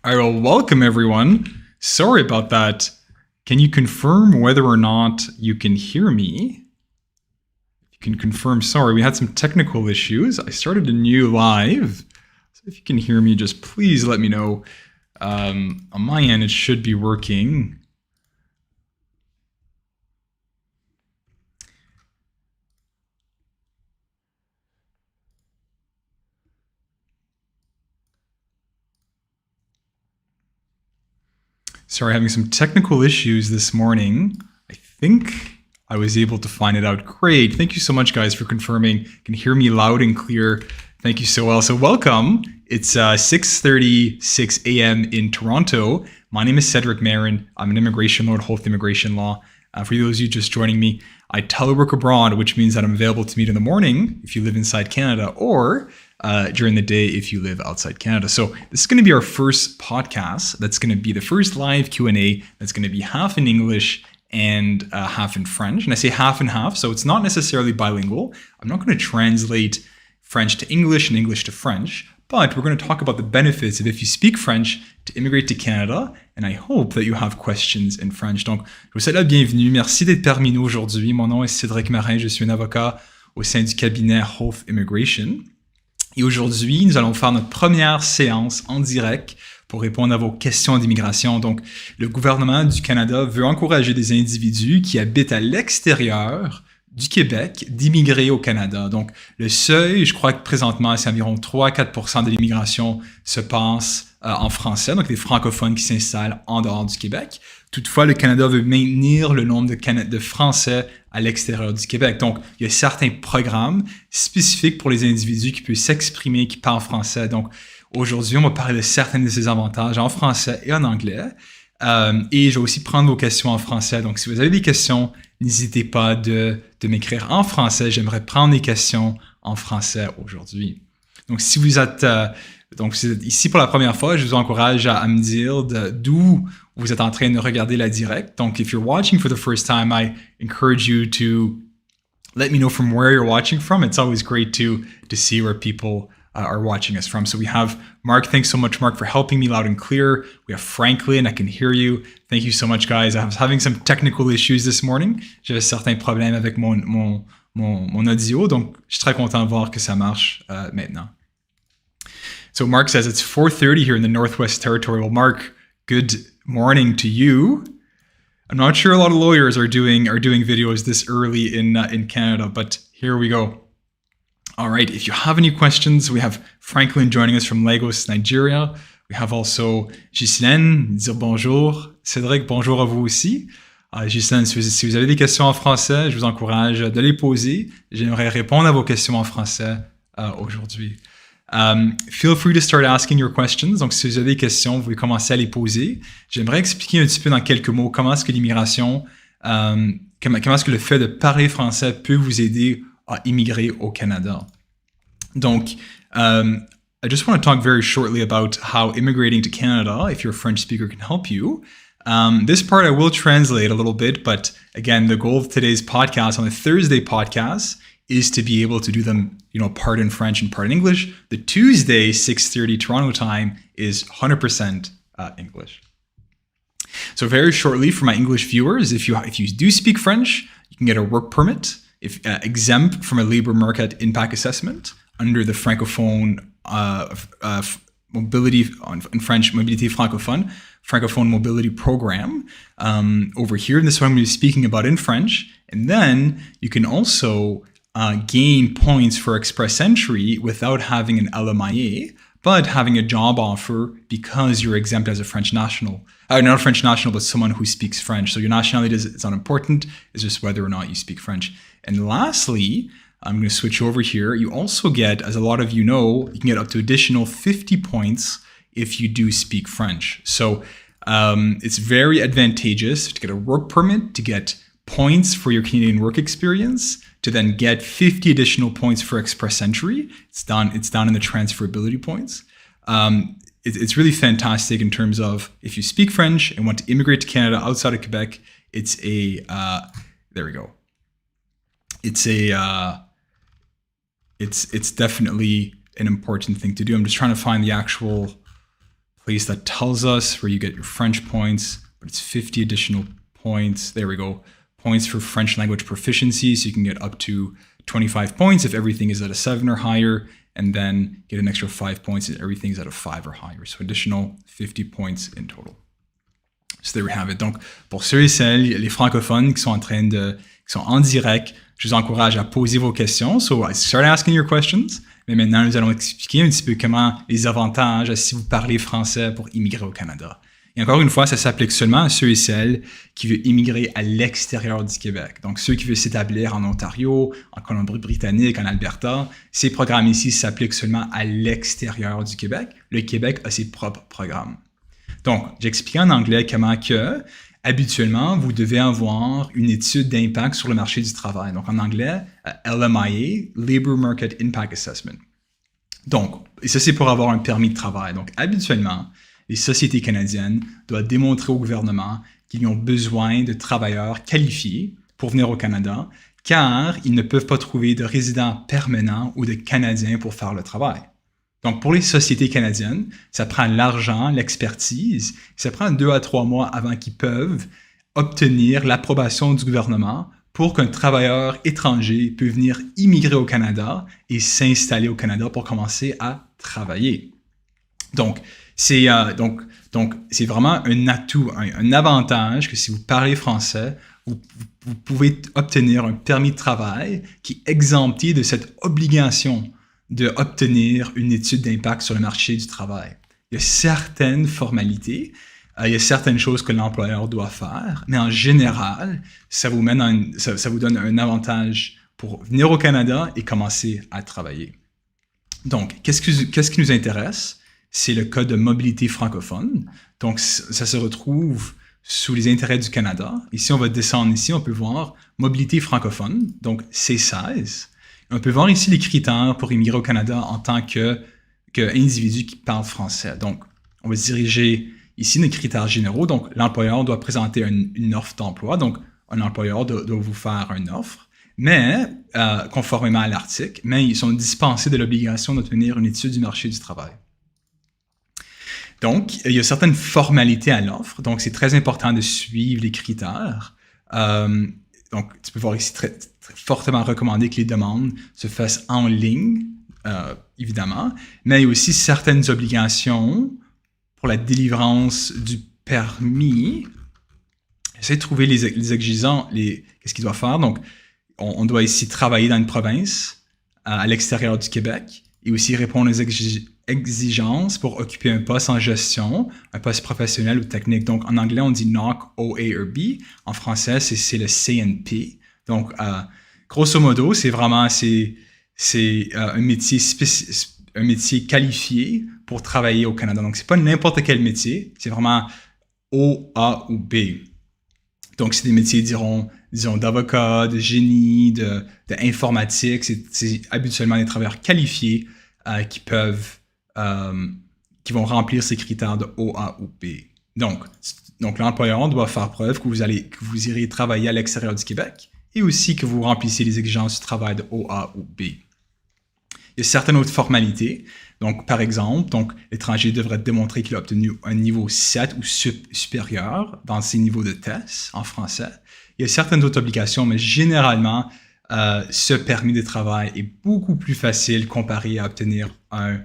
All right, well, welcome everyone. Sorry about that. Can you confirm whether or not you can hear me? You can confirm. Sorry, we had some technical issues. I started a new live. So if you can hear me, just please let me know. On my end, it should be working. Sorry, having some technical issues this morning. I think I was able to find it out. Great. Thank you so much, guys, for confirming. You can hear me loud and clear. Thank you so well. So welcome. It's 6:36 a.m. in Toronto. My name is Cedric Marin. I'm an immigration lawyer at Holt Immigration Law. For those of you just joining me, I telework abroad, which means that I'm available to meet in the morning if you live inside Canada, or during the day if you live outside Canada. So this is going to be our first podcast. That's going to be the first live Q&A. That's going to be half in English and half in French. And I say half and half, so it's not necessarily bilingual. I'm not going to translate French to English and English to French, but we're going to talk about the benefits of if you speak French to immigrate to Canada. And I hope that you have questions in French. Donc, je vous souhaite la bienvenue. Merci d'être parmi nous aujourd'hui. Mon nom est Cedric Marin. Je suis un avocat au sein du cabinet Holt Immigration. Et aujourd'hui, nous allons faire notre première séance en direct pour répondre à vos questions d'immigration. Donc, le gouvernement du Canada veut encourager des individus qui habitent à l'extérieur du Québec d'immigrer au Canada. Donc, le seuil, je crois que présentement, c'est environ 3 à 4 % de l'immigration se passe en français, donc des francophones qui s'installent en dehors du Québec. Toutefois, le Canada veut maintenir le nombre de Français à l'extérieur du Québec. Donc, il y a certains programmes spécifiques pour les individus qui peuvent s'exprimer, qui parlent français. Donc, aujourd'hui, on va parler de certains de ces avantages en français et en anglais. Et je vais aussi prendre vos questions en français. Donc, si vous avez des questions, n'hésitez pas de m'écrire en français. J'aimerais prendre des questions en français aujourd'hui. Donc, si vous êtes ici pour la première fois, je vous encourage à me dire d'où vous êtes en train de regarder la direct. Donc, if you're watching for the first time, I encourage you to let me know from where you're watching from. It's always great to see where people are watching us from. So we have Mark. Thanks so much, Mark, for helping me loud and clear. We have Franklin. I can hear you. Thank you so much, guys. I was having some technical issues this morning. J'avais certains problèmes avec mon audio, donc je suis très content de voir que ça marche maintenant. So Mark says it's 4:30 here in the Northwest Territory. Well, Mark, good morning to you. I'm not sure a lot of lawyers are doing videos this early in Canada, but here we go. All right, if you have any questions, we have Franklin joining us from Lagos, Nigeria. We have also Ghislaine, dire bonjour. Cédric, bonjour à vous aussi. Ghislaine, si vous avez des questions en français, je vous encourage de les poser. J'aimerais répondre à vos questions en français aujourd'hui. Feel free to start asking your questions. Donc, si vous avez des questions, vous pouvez commencer à les poser. J'aimerais expliquer un petit peu dans quelques mots comment est-ce que l'immigration, comment est-ce que le fait de parler français peut vous aider à immigrer au Canada. Donc, I just want to talk very shortly about how immigrating to Canada, if you're a French speaker, can help you. This part I will translate a little bit, but again, the goal of today's podcast, on the Thursday podcast, is to be able to do them, part in French and part in English. The Tuesday, 6:30 Toronto time, is 100% English. So very shortly, for my English viewers, if you do speak French, you can get a work permit, exempt from a labor market impact assessment under the Francophone mobility, in French, Mobilité Francophone Mobility Program over here. And this is what I'm going to be speaking about in French. And then you can also gain points for express entry without having an LMIA, but having a job offer because you're exempt as a French national. Not a French national, but someone who speaks French. So your nationality is not important. It's just whether or not you speak French. And lastly, I'm going to switch over here. You also get, as a lot of you know, you can get up to additional 50 points if you do speak French. So it's very advantageous to get a work permit, to get points for your Canadian work experience, to then get 50 additional points for express entry. It's down in the transferability points. It's really fantastic in terms of if you speak French and want to immigrate to Canada outside of Quebec, it's there we go. It's definitely an important thing to do. I'm just trying to find the actual place that tells us where you get your French points, but it's 50 additional points. There we go. Points for French language proficiency, so you can get up to 25 points if everything is at a 7 or higher, and then get an extra 5 points if everything is at a 5 or higher. So additional 50 points in total. So there we have it. Donc, pour ceux et celles, les francophones qui sont en direct, je vous encourage à poser vos questions. So, start asking your questions. Mais maintenant, nous allons expliquer un petit peu comment les avantages si vous parlez français pour immigrer au Canada. Et encore une fois, ça s'applique seulement à ceux et celles qui veulent immigrer à l'extérieur du Québec. Donc, ceux qui veulent s'établir en Ontario, en Colombie-Britannique, en Alberta, ces programmes ici s'appliquent seulement à l'extérieur du Québec. Le Québec a ses propres programmes. Donc, j'explique en anglais comment que, habituellement, vous devez avoir une étude d'impact sur le marché du travail. Donc, en anglais, LMIA, Labor Market Impact Assessment. Donc, et ça, c'est pour avoir un permis de travail. Donc, habituellement, les sociétés canadiennes doivent démontrer au gouvernement qu'ils ont besoin de travailleurs qualifiés pour venir au Canada, car ils ne peuvent pas trouver de résidents permanents ou de Canadiens pour faire le travail. Donc, pour les sociétés canadiennes, ça prend l'argent, l'expertise, ça prend 2 à 3 mois avant qu'ils peuvent obtenir l'approbation du gouvernement pour qu'un travailleur étranger puisse venir immigrer au Canada et s'installer au Canada pour commencer à travailler. Donc, c'est vraiment un atout, un avantage que si vous parlez français, vous pouvez obtenir un permis de travail qui est exempté de cette obligation d'obtenir une étude d'impact sur le marché du travail. Il y a certaines formalités, il y a certaines choses que l'employeur doit faire, mais en général, ça vous donne un avantage pour venir au Canada et commencer à travailler. Donc, qu'est-ce qui nous intéresse? C'est le cas de mobilité francophone. Donc, ça se retrouve sous les intérêts du Canada. Ici, on va descendre ici, on peut voir mobilité francophone, donc C16. On peut voir ici les critères pour immigrer au Canada en tant qu'individu qui parle français. Donc, on va se diriger ici nos critères généraux. Donc, l'employeur doit présenter une offre d'emploi. Donc, un employeur doit vous faire une offre, mais conformément à l'article, mais ils sont dispensés de l'obligation d'obtenir une étude du marché du travail. Donc, il y a certaines formalités à l'offre. Donc, c'est très important de suivre les critères. Donc, tu peux voir ici très fortement recommandé que les demandes se fassent en ligne, évidemment, mais il y a aussi certaines obligations pour la délivrance du permis. J'essaie de trouver les exigeants, qu'est-ce qu'ils doivent faire. Donc, on doit ici travailler dans une province à l'extérieur du Québec et aussi répondre aux exigences pour occuper un poste en gestion, un poste professionnel ou technique. Donc, en anglais, on dit NOC, OA ou B. En français, c'est le CNP. Donc, grosso modo, c'est vraiment un métier qualifié pour travailler au Canada. Donc, c'est pas n'importe quel métier, c'est vraiment O, A ou B. Donc, c'est des métiers, disons, d'avocat, de génie, d'informatique. C'est habituellement des travailleurs qualifiés qui vont remplir ces critères de O, A ou B. Donc l'employeur doit faire preuve que vous irez travailler à l'extérieur du Québec et aussi que vous remplissez les exigences du travail de O, A ou B. Il y a certaines autres formalités. Donc, par exemple, l'étranger devrait démontrer qu'il a obtenu un niveau 7 ou supérieur dans ses niveaux de test en français. Il y a certaines autres obligations, mais généralement, ce permis de travail est beaucoup plus facile comparé à obtenir un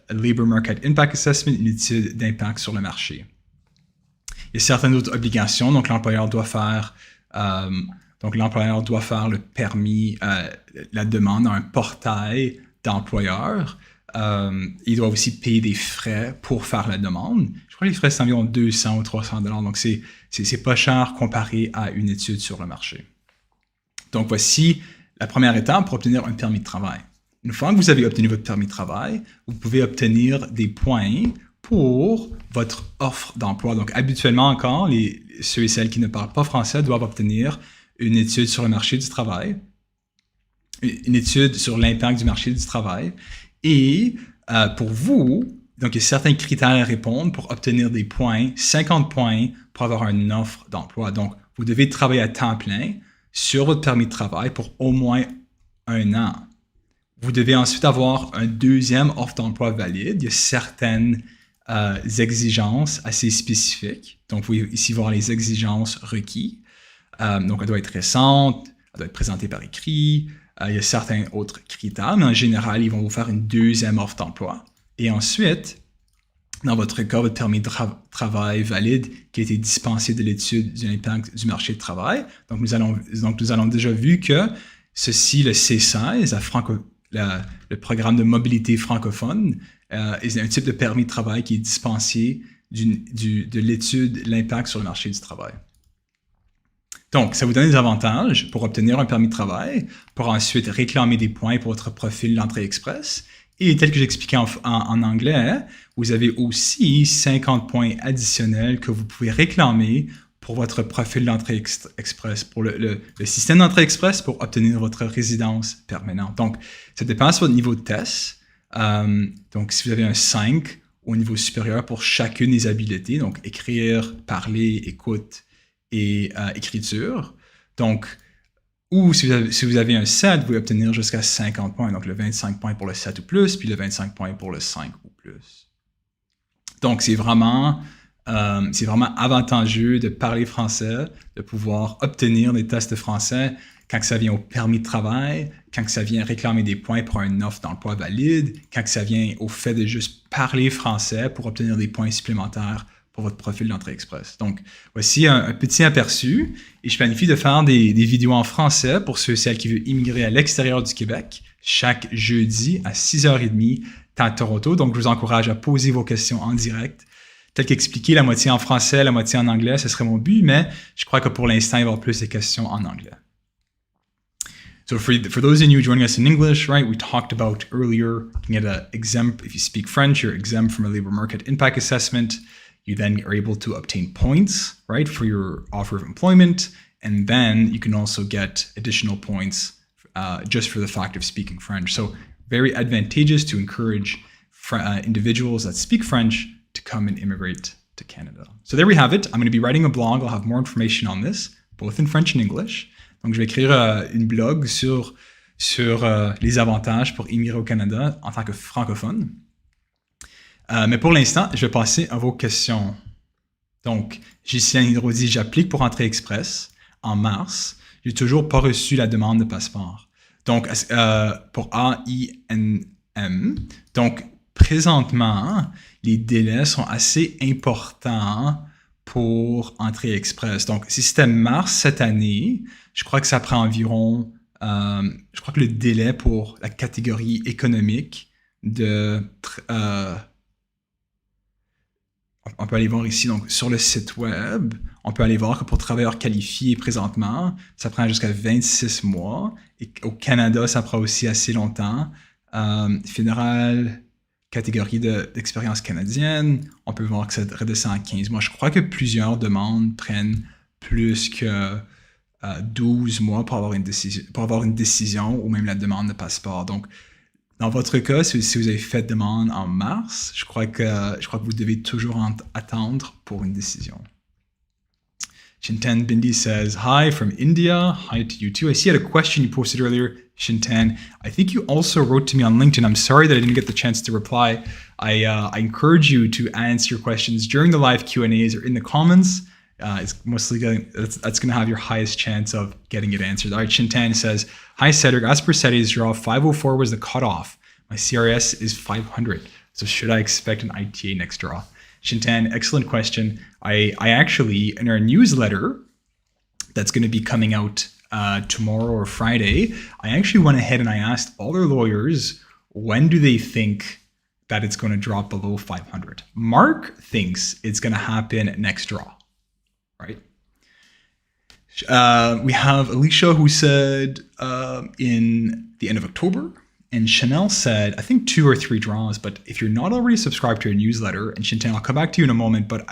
Labor Market Impact Assessment, une étude d'impact sur le marché. Il y a certaines autres obligations, donc l'employeur doit faire le permis, la demande dans un portail d'employeurs. Il doit aussi payer des frais pour faire la demande. Je crois que les frais c'est environ 200 ou 300 $, donc c'est pas cher comparé à une étude sur le marché. Donc voici la première étape pour obtenir un permis de travail. Une fois que vous avez obtenu votre permis de travail, vous pouvez obtenir des points pour votre offre d'emploi. Donc habituellement encore, ceux et celles qui ne parlent pas français doivent obtenir une étude sur le marché du travail, une étude sur l'impact du marché du travail. Et pour vous, donc il y a certains critères à répondre pour obtenir des points, 50 points pour avoir une offre d'emploi. Donc, vous devez travailler à temps plein sur votre permis de travail pour au moins 1 an. Vous devez ensuite avoir un deuxième offre d'emploi valide. Il y a certaines exigences assez spécifiques. Donc, vous pouvez ici voir les exigences requises. Donc, elle doit être récente, elle doit être présentée par écrit. Il y a certains autres critères, mais en général, ils vont vous faire une deuxième offre d'emploi. Et ensuite, dans votre cas, votre permis de travail valide qui a été dispensé de l'étude de l'impact du marché du travail. Donc, nous allons déjà vu que ceci, le C16, le programme de mobilité francophone, est un type de permis de travail qui est dispensé de l'étude de l'impact sur le marché du travail. Donc, ça vous donne des avantages pour obtenir un permis de travail, pour ensuite réclamer des points pour votre profil d'entrée express. Et tel que j'expliquais en anglais, vous avez aussi 50 points additionnels que vous pouvez réclamer pour votre profil d'entrée express, pour le système d'entrée express pour obtenir votre résidence permanente. Donc, ça dépend de votre niveau de test. Donc, si vous avez un 5 au niveau supérieur pour chacune des habiletés, donc écrire, parler, écoute et écriture. Donc, ou si vous avez un 7, vous pouvez obtenir jusqu'à 50 points. Donc, le 25 points pour le 7 ou plus, puis le 25 points pour le 5 ou plus. Donc, c'est vraiment avantageux de parler français, de pouvoir obtenir des tests de français quand ça vient au permis de travail, quand ça vient réclamer des points pour une offre d'emploi valide, quand ça vient au fait de juste parler français pour obtenir des points supplémentaires pour votre profil d'entrée express. Donc, voici un petit aperçu. Et je planifie de faire des vidéos en français pour ceux et celles qui veulent immigrer à l'extérieur du Québec, chaque jeudi à 6h30, temps Toronto. Donc, je vous encourage à poser vos questions en direct. Tel qu'expliqué, la moitié en français, la moitié en anglais, ce serait mon but, mais je crois que pour l'instant, il va y avoir plus de questions en anglais. So for those of you joining us in English, right, we talked about earlier, you can get an exempt, if you speak French, you're exempt from a labor market impact assessment. You then are able to obtain points, right, for your offer of employment. And then you can also get additional points just for the fact of speaking French. So very advantageous to encourage individuals that speak French to come and immigrate to Canada. So there we have it. I'm going to be writing a blog. I'll have more information on this, both in French and English. Donc, je vais écrire une blog sur les avantages pour immigrer au Canada en tant que francophone. Mais pour l'instant, je vais passer à vos questions. Donc, Ghislaine Hydro dit « J'applique pour Entrée Express en mars. J'ai toujours pas reçu la demande de passeport. » Donc, pour AINM. Donc, présentement, les délais sont assez importants pour Entrée Express. Donc, si c'était mars cette année, je crois que ça prend environ... je crois que le délai pour la catégorie économique on peut aller voir ici, donc sur le site web, on peut aller voir que pour travailleurs qualifiés présentement, ça prend jusqu'à 26 mois. Et au Canada, ça prend aussi assez longtemps. Fédéral, catégorie d'expérience canadienne, on peut voir que ça redescend à 15 mois. Je crois que plusieurs demandes prennent plus que 12 mois pour avoir une décision ou même la demande de passeport. Donc, dans votre cas, si vous avez fait demande en mars, je crois que vous devez toujours attendre pour une décision. Shintan Bindi says, hi from India. Hi to you too. I see you had a question you posted earlier, Shintan. I think you also wrote to me on LinkedIn. I'm sorry that I didn't get the chance to reply. I encourage you to answer your questions during the live Q&As or in the comments. It's mostly that's going to have your highest chance of getting it answered. All right, Shintan says, hi Cedric, as per Cedric's draw, 504 was the cutoff. My CRS is 500. So should I expect an ITA next draw? Shintan, excellent question. I actually, in our newsletter that's going to be coming out tomorrow or Friday, I actually went ahead and I asked all our lawyers, when do they think that it's going to drop below 500? Mark thinks it's going to happen next draw. Right? We have Alicia who said in the end of October, and Chanel said, I think 2 or 3 draws, but if you're not already subscribed to our newsletter, and Shintan, I'll come back to you in a moment, but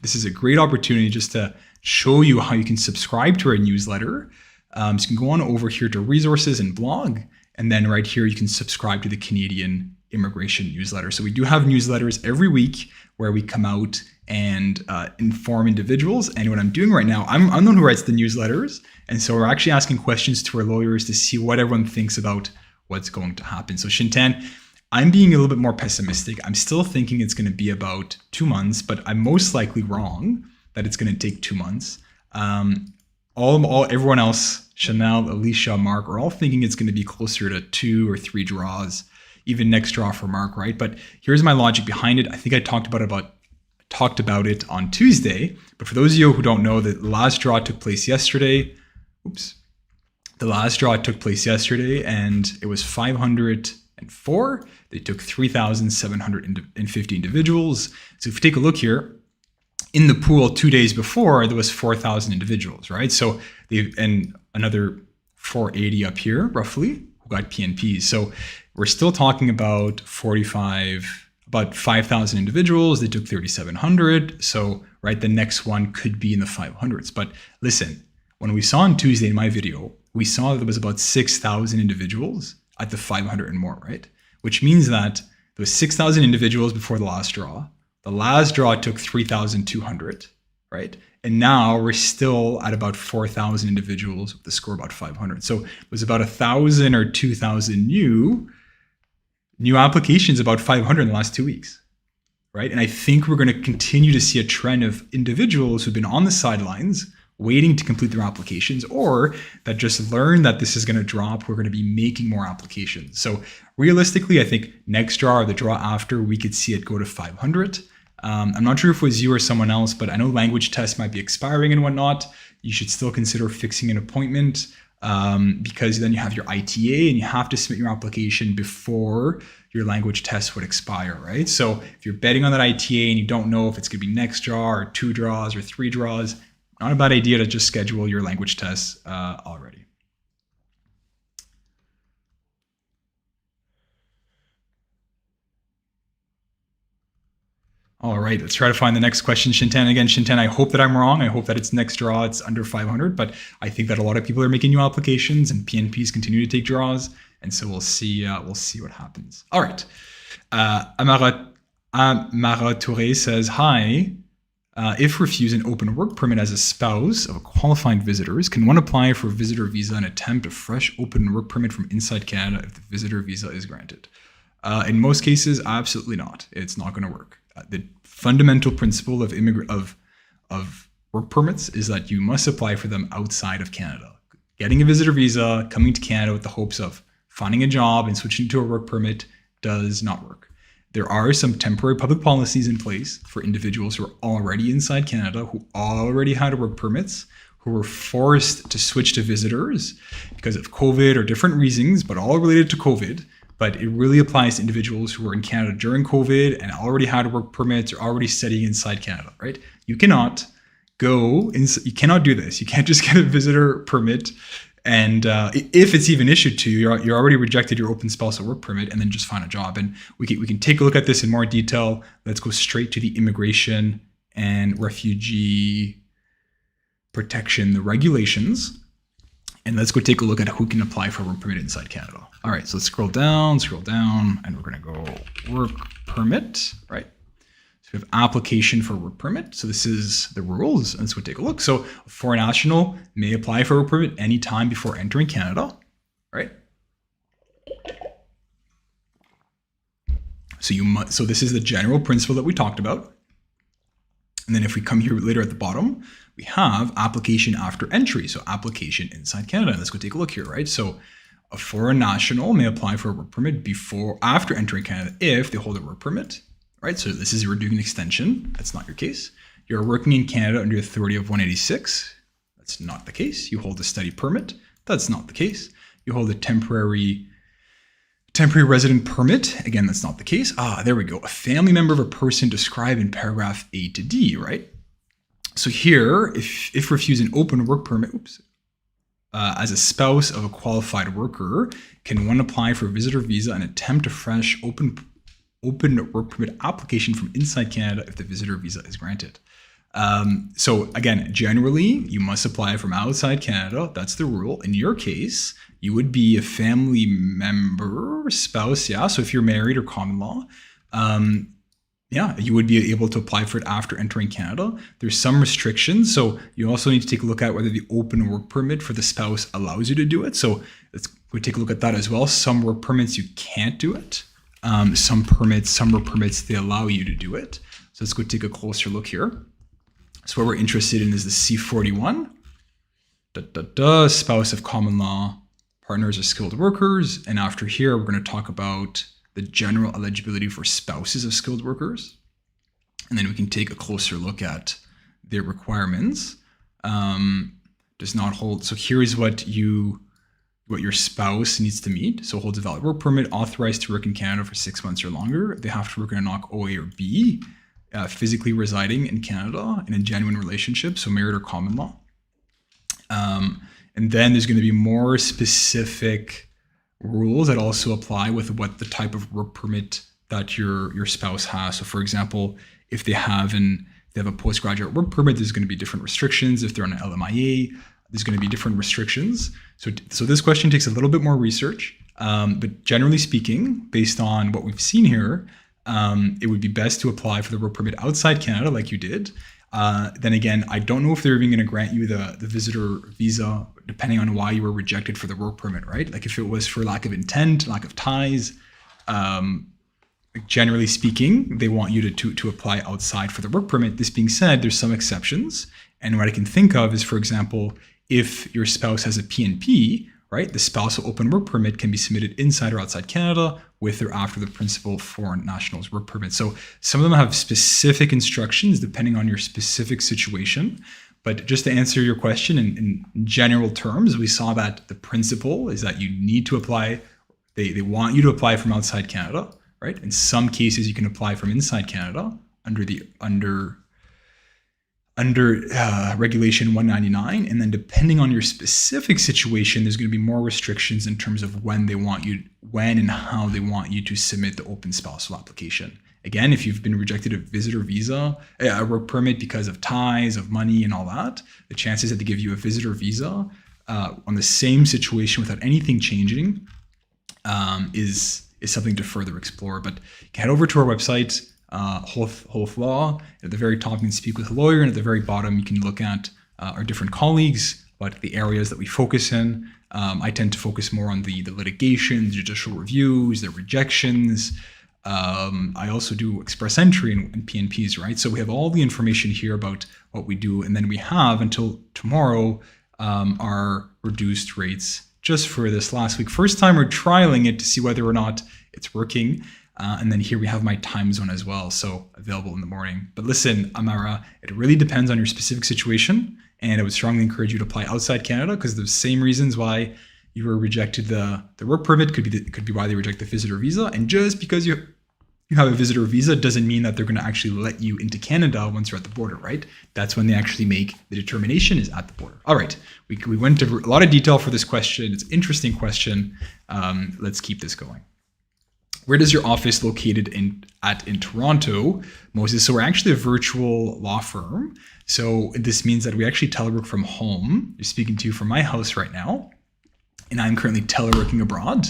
this is a great opportunity just to show you how you can subscribe to our newsletter. So you can go on over here to resources and blog, and then right here, you can subscribe to the Canadian Immigration newsletter. So we do have newsletters every week where we come out and inform individuals. And what I'm doing right now, I'm the one who writes the newsletters. And so we're actually asking questions to our lawyers to see what everyone thinks about what's going to happen. So Shintan, I'm being a little bit more pessimistic. I'm still thinking it's going to be about 2 months, but I'm most likely wrong that it's going to take 2 months. Everyone else, Chanel, Alicia, Mark, are all thinking it's going to be closer to 2 or 3 draws, even next draw for Mark, right? But here's my logic behind it. I think I talked about it on Tuesday, but for those of you who don't know, the last draw took place yesterday. The last draw took place yesterday, and it was 504. They took 3,750 individuals. So if you take a look here, in the pool 2 days before, there was 4,000 individuals, right? So and another 480 up here, roughly, who got PNPs. So we're still talking about 5,000 individuals. They took 3,700. So, right, the next one could be in the 500s. But listen, when we saw on Tuesday in my video, we saw that there was about 6,000 individuals at the 500 and more, right? Which means that there was 6,000 individuals before the last draw. The last draw took 3,200, right? And now we're still at about 4,000 individuals with the score about 500. So it was about 1,000 or 2,000 new applications, about 500 in the last 2 weeks, right? And I think we're going to continue to see a trend of individuals who've been on the sidelines waiting to complete their applications, or that just learned that this is going to drop. We're going to be making more applications. So realistically, I think next draw or the draw after, we could see it go to 500. I'm not sure if it was you or someone else, but I know language tests might be expiring and whatnot. You should still consider fixing an appointment because then you have your ITA and you have to submit your application before your language test would expire, right? So if you're betting on that ITA and you don't know if it's going to be next draw or 2 draws or 3 draws, not a bad idea to just schedule your language tests already. All right, let's try to find the next question, Shintan. Again, Shintan, I hope that I'm wrong. I hope that it's next draw, it's under 500, but I think that a lot of people are making new applications and PNPs continue to take draws, and so we'll see what happens. All right, Amara Touré says, hi. If refused an open work permit as a spouse of a qualifying visitor, can one apply for a visitor visa and attempt a fresh open work permit from inside Canada if the visitor visa is granted? In most cases, absolutely not. It's not going to work. The fundamental principle of work permits is that you must apply for them outside of Canada. Getting a visitor visa, coming to Canada with the hopes of finding a job and switching to a work permit does not work. There are some temporary public policies in place for individuals who are already inside Canada, who already had work permits, who were forced to switch to visitors because of COVID or different reasons, but all related to COVID. But it really applies to individuals who were in Canada during COVID and already had work permits or already studying inside Canada, right? You cannot do this. You can't just get a visitor permit. And if it's even issued to you, you're already rejected your open spousal work permit and then just find a job. And we can take a look at this in more detail. Let's go straight to the immigration and refugee protection, the regulations. And let's go take a look at who can apply for a work permit inside Canada. All right, so let's scroll down, and we're gonna go work permit, right? So we have application for work permit. So this is the rules, and let's go take a look. So a foreign national may apply for a work permit anytime before entering Canada, right? So this is the general principle that we talked about. And then if we come here later at the bottom, we have application after entry. So application inside Canada. Let's go take a look here, right? So a foreign national may apply for a work permit after entering Canada if they hold a work permit, right? So this is you're doing an extension. That's not your case. You're working in Canada under the authority of 186. That's not the case. You hold a study permit. That's not the case. You hold a temporary resident permit. Again, that's not the case. There we go. A family member of a person described in paragraph A to D, right? So here, if refused an open work permit, as a spouse of a qualified worker, can one apply for a visitor visa and attempt a fresh open work permit application from inside Canada if the visitor visa is granted? So again, generally, you must apply from outside Canada. That's the rule. In your case, you would be a family member, spouse, yeah. So if you're married or common law, you would be able to apply for it after entering Canada. There's some restrictions. So you also need to take a look at whether the open work permit for the spouse allows you to do it. So we take a look at that as well. Some work permits, you can't do it. Some work permits, they allow you to do it. So let's go take a closer look here. So what we're interested in is the C41. Spouse of common law, partners are skilled workers. And after here, we're going to talk about the general eligibility for spouses of skilled workers. And then we can take a closer look at their requirements. Does not hold. So here's what your spouse needs to meet. So holds a valid work permit, authorized to work in Canada for 6 months or longer. They have to work in a NOC OA or B, physically residing in Canada in a genuine relationship, so married or common law. And then there's going to be more specific rules that also apply with what the type of work permit that your spouse has. So for example, if they have a postgraduate work permit, there's going to be different restrictions. If they're on an LMIA, there's going to be different restrictions. So this question takes a little bit more research, but generally speaking, based on what we've seen here, it would be best to apply for the work permit outside Canada like you did. Then again, I don't know if they're even going to grant you the visitor visa, depending on why you were rejected for the work permit, right? Like if it was for lack of intent, lack of ties, generally speaking, they want you to apply outside for the work permit. This being said, there's some exceptions. And what I can think of is, for example, if your spouse has a PNP, right, the spousal open work permit can be submitted inside or outside Canada with or after the principal foreign national's work permit. So some of them have specific instructions depending on your specific situation. But just to answer your question in general terms, we saw that the principle is that you need to apply, they want you to apply from outside Canada, right? In some cases, you can apply from inside Canada under Regulation 199, and then depending on your specific situation, there's going to be more restrictions in terms of when and how they want you to submit the open spousal application. Again, if you've been rejected a visitor visa, a work permit because of ties, of money, and all that, the chances that they give you a visitor visa on the same situation without anything changing is something to further explore. But you can head over to our website. Whole Law. At the very top, you can speak with a lawyer, and at the very bottom, you can look at our different colleagues, what the areas that we focus in. I tend to focus more on the litigation, the judicial reviews, the rejections. I also do express entry and PNPs, right? So we have all the information here about what we do, and then we have until tomorrow our reduced rates just for this last week. First time we're trialing it to see whether or not it's working. And then here we have my time zone as well, so available in the morning. But listen, Amara, it really depends on your specific situation, and I would strongly encourage you to apply outside Canada because the same reasons why you were rejected the work permit could be why they reject the visitor visa. And just because you have a visitor visa doesn't mean that they're going to actually let you into Canada once you're at the border, right? That's when they actually make the determination is at the border. All right, we went into a lot of detail for this question. It's an interesting question. Let's keep this going. Where does your office located in Toronto, Moses? So we're actually a virtual law firm. So this means that we actually telework from home. You're speaking to you from my house right now, and I'm currently teleworking abroad.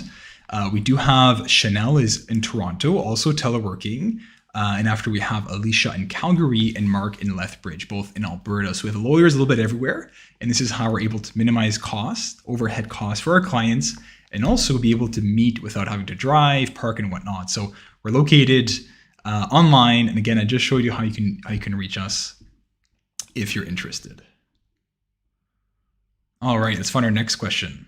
We do have Chanel is in Toronto, also teleworking. And after we have Alicia in Calgary and Mark in Lethbridge, both in Alberta. So we have lawyers a little bit everywhere. And this is how we're able to minimize costs, overhead costs for our clients, and also be able to meet without having to drive, park, and whatnot. So we're located online. And again, I just showed you how you can reach us if you're interested. All right, let's find our next question.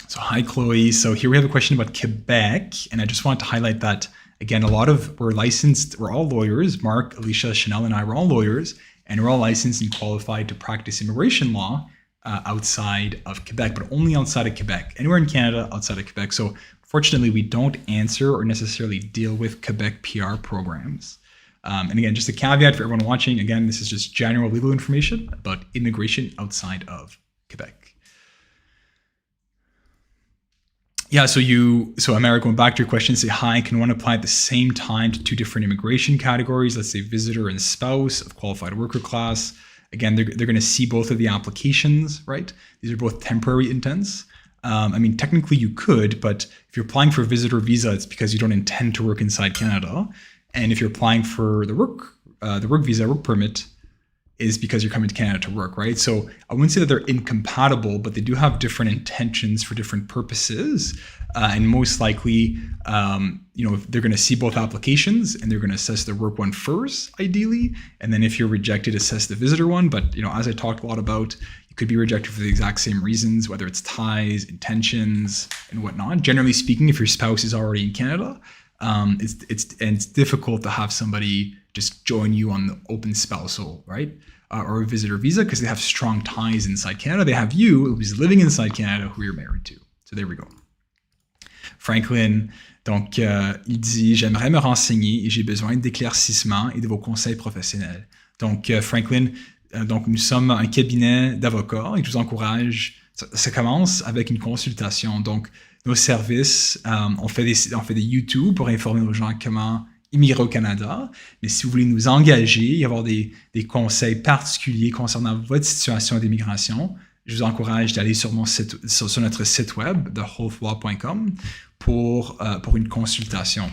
So hi, Chloe. So here we have a question about Quebec. And I just want to highlight that, again, we're licensed, we're all lawyers. Mark, Alicia, Chanel, and I, we're all lawyers. And we're all licensed and qualified to practice immigration law outside of Quebec, but only outside of Quebec. Anywhere in Canada outside of Quebec. So fortunately, we don't answer or necessarily deal with Quebec PR programs. And again, just a caveat for everyone watching. Again, this is just general legal information about immigration outside of Quebec. Yeah, so Amara, going back to your question, say, hi, can one apply at the same time to two different immigration categories? Let's say visitor and spouse of qualified worker class. Again, they're going to see both of the applications, right? These are both temporary intents. I mean, technically you could, but if you're applying for a visitor visa, it's because you don't intend to work inside Canada. And if you're applying for the work visa, work permit, is because you're coming to Canada to work, right? So I wouldn't say that they're incompatible, but they do have different intentions for different purposes. And most likely, they're going to see both applications and they're going to assess the work one first, ideally. And then if you're rejected, assess the visitor one. But, as I talked a lot about, you could be rejected for the exact same reasons, whether it's ties, intentions, and whatnot. Generally speaking, if your spouse is already in Canada, it's difficult to have somebody just join you on the open spousal, right? Or a visitor visa, because they have strong ties inside Canada. They have you, who's living inside Canada, who you're married to. So there we go. Franklin, donc, il dit « J'aimerais me renseigner et j'ai besoin d'éclaircissements et de vos conseils professionnels. » Donc, Franklin, donc nous sommes un cabinet d'avocats et je vous encourage, ça commence avec une consultation. Donc, nos services, on fait des YouTube pour informer aux gens comment immigrer au Canada. Mais si vous voulez nous engager et avoir des conseils particuliers concernant votre situation d'immigration, je vous encourage d'aller sur notre site web, thewholelaw.com, pour une consultation.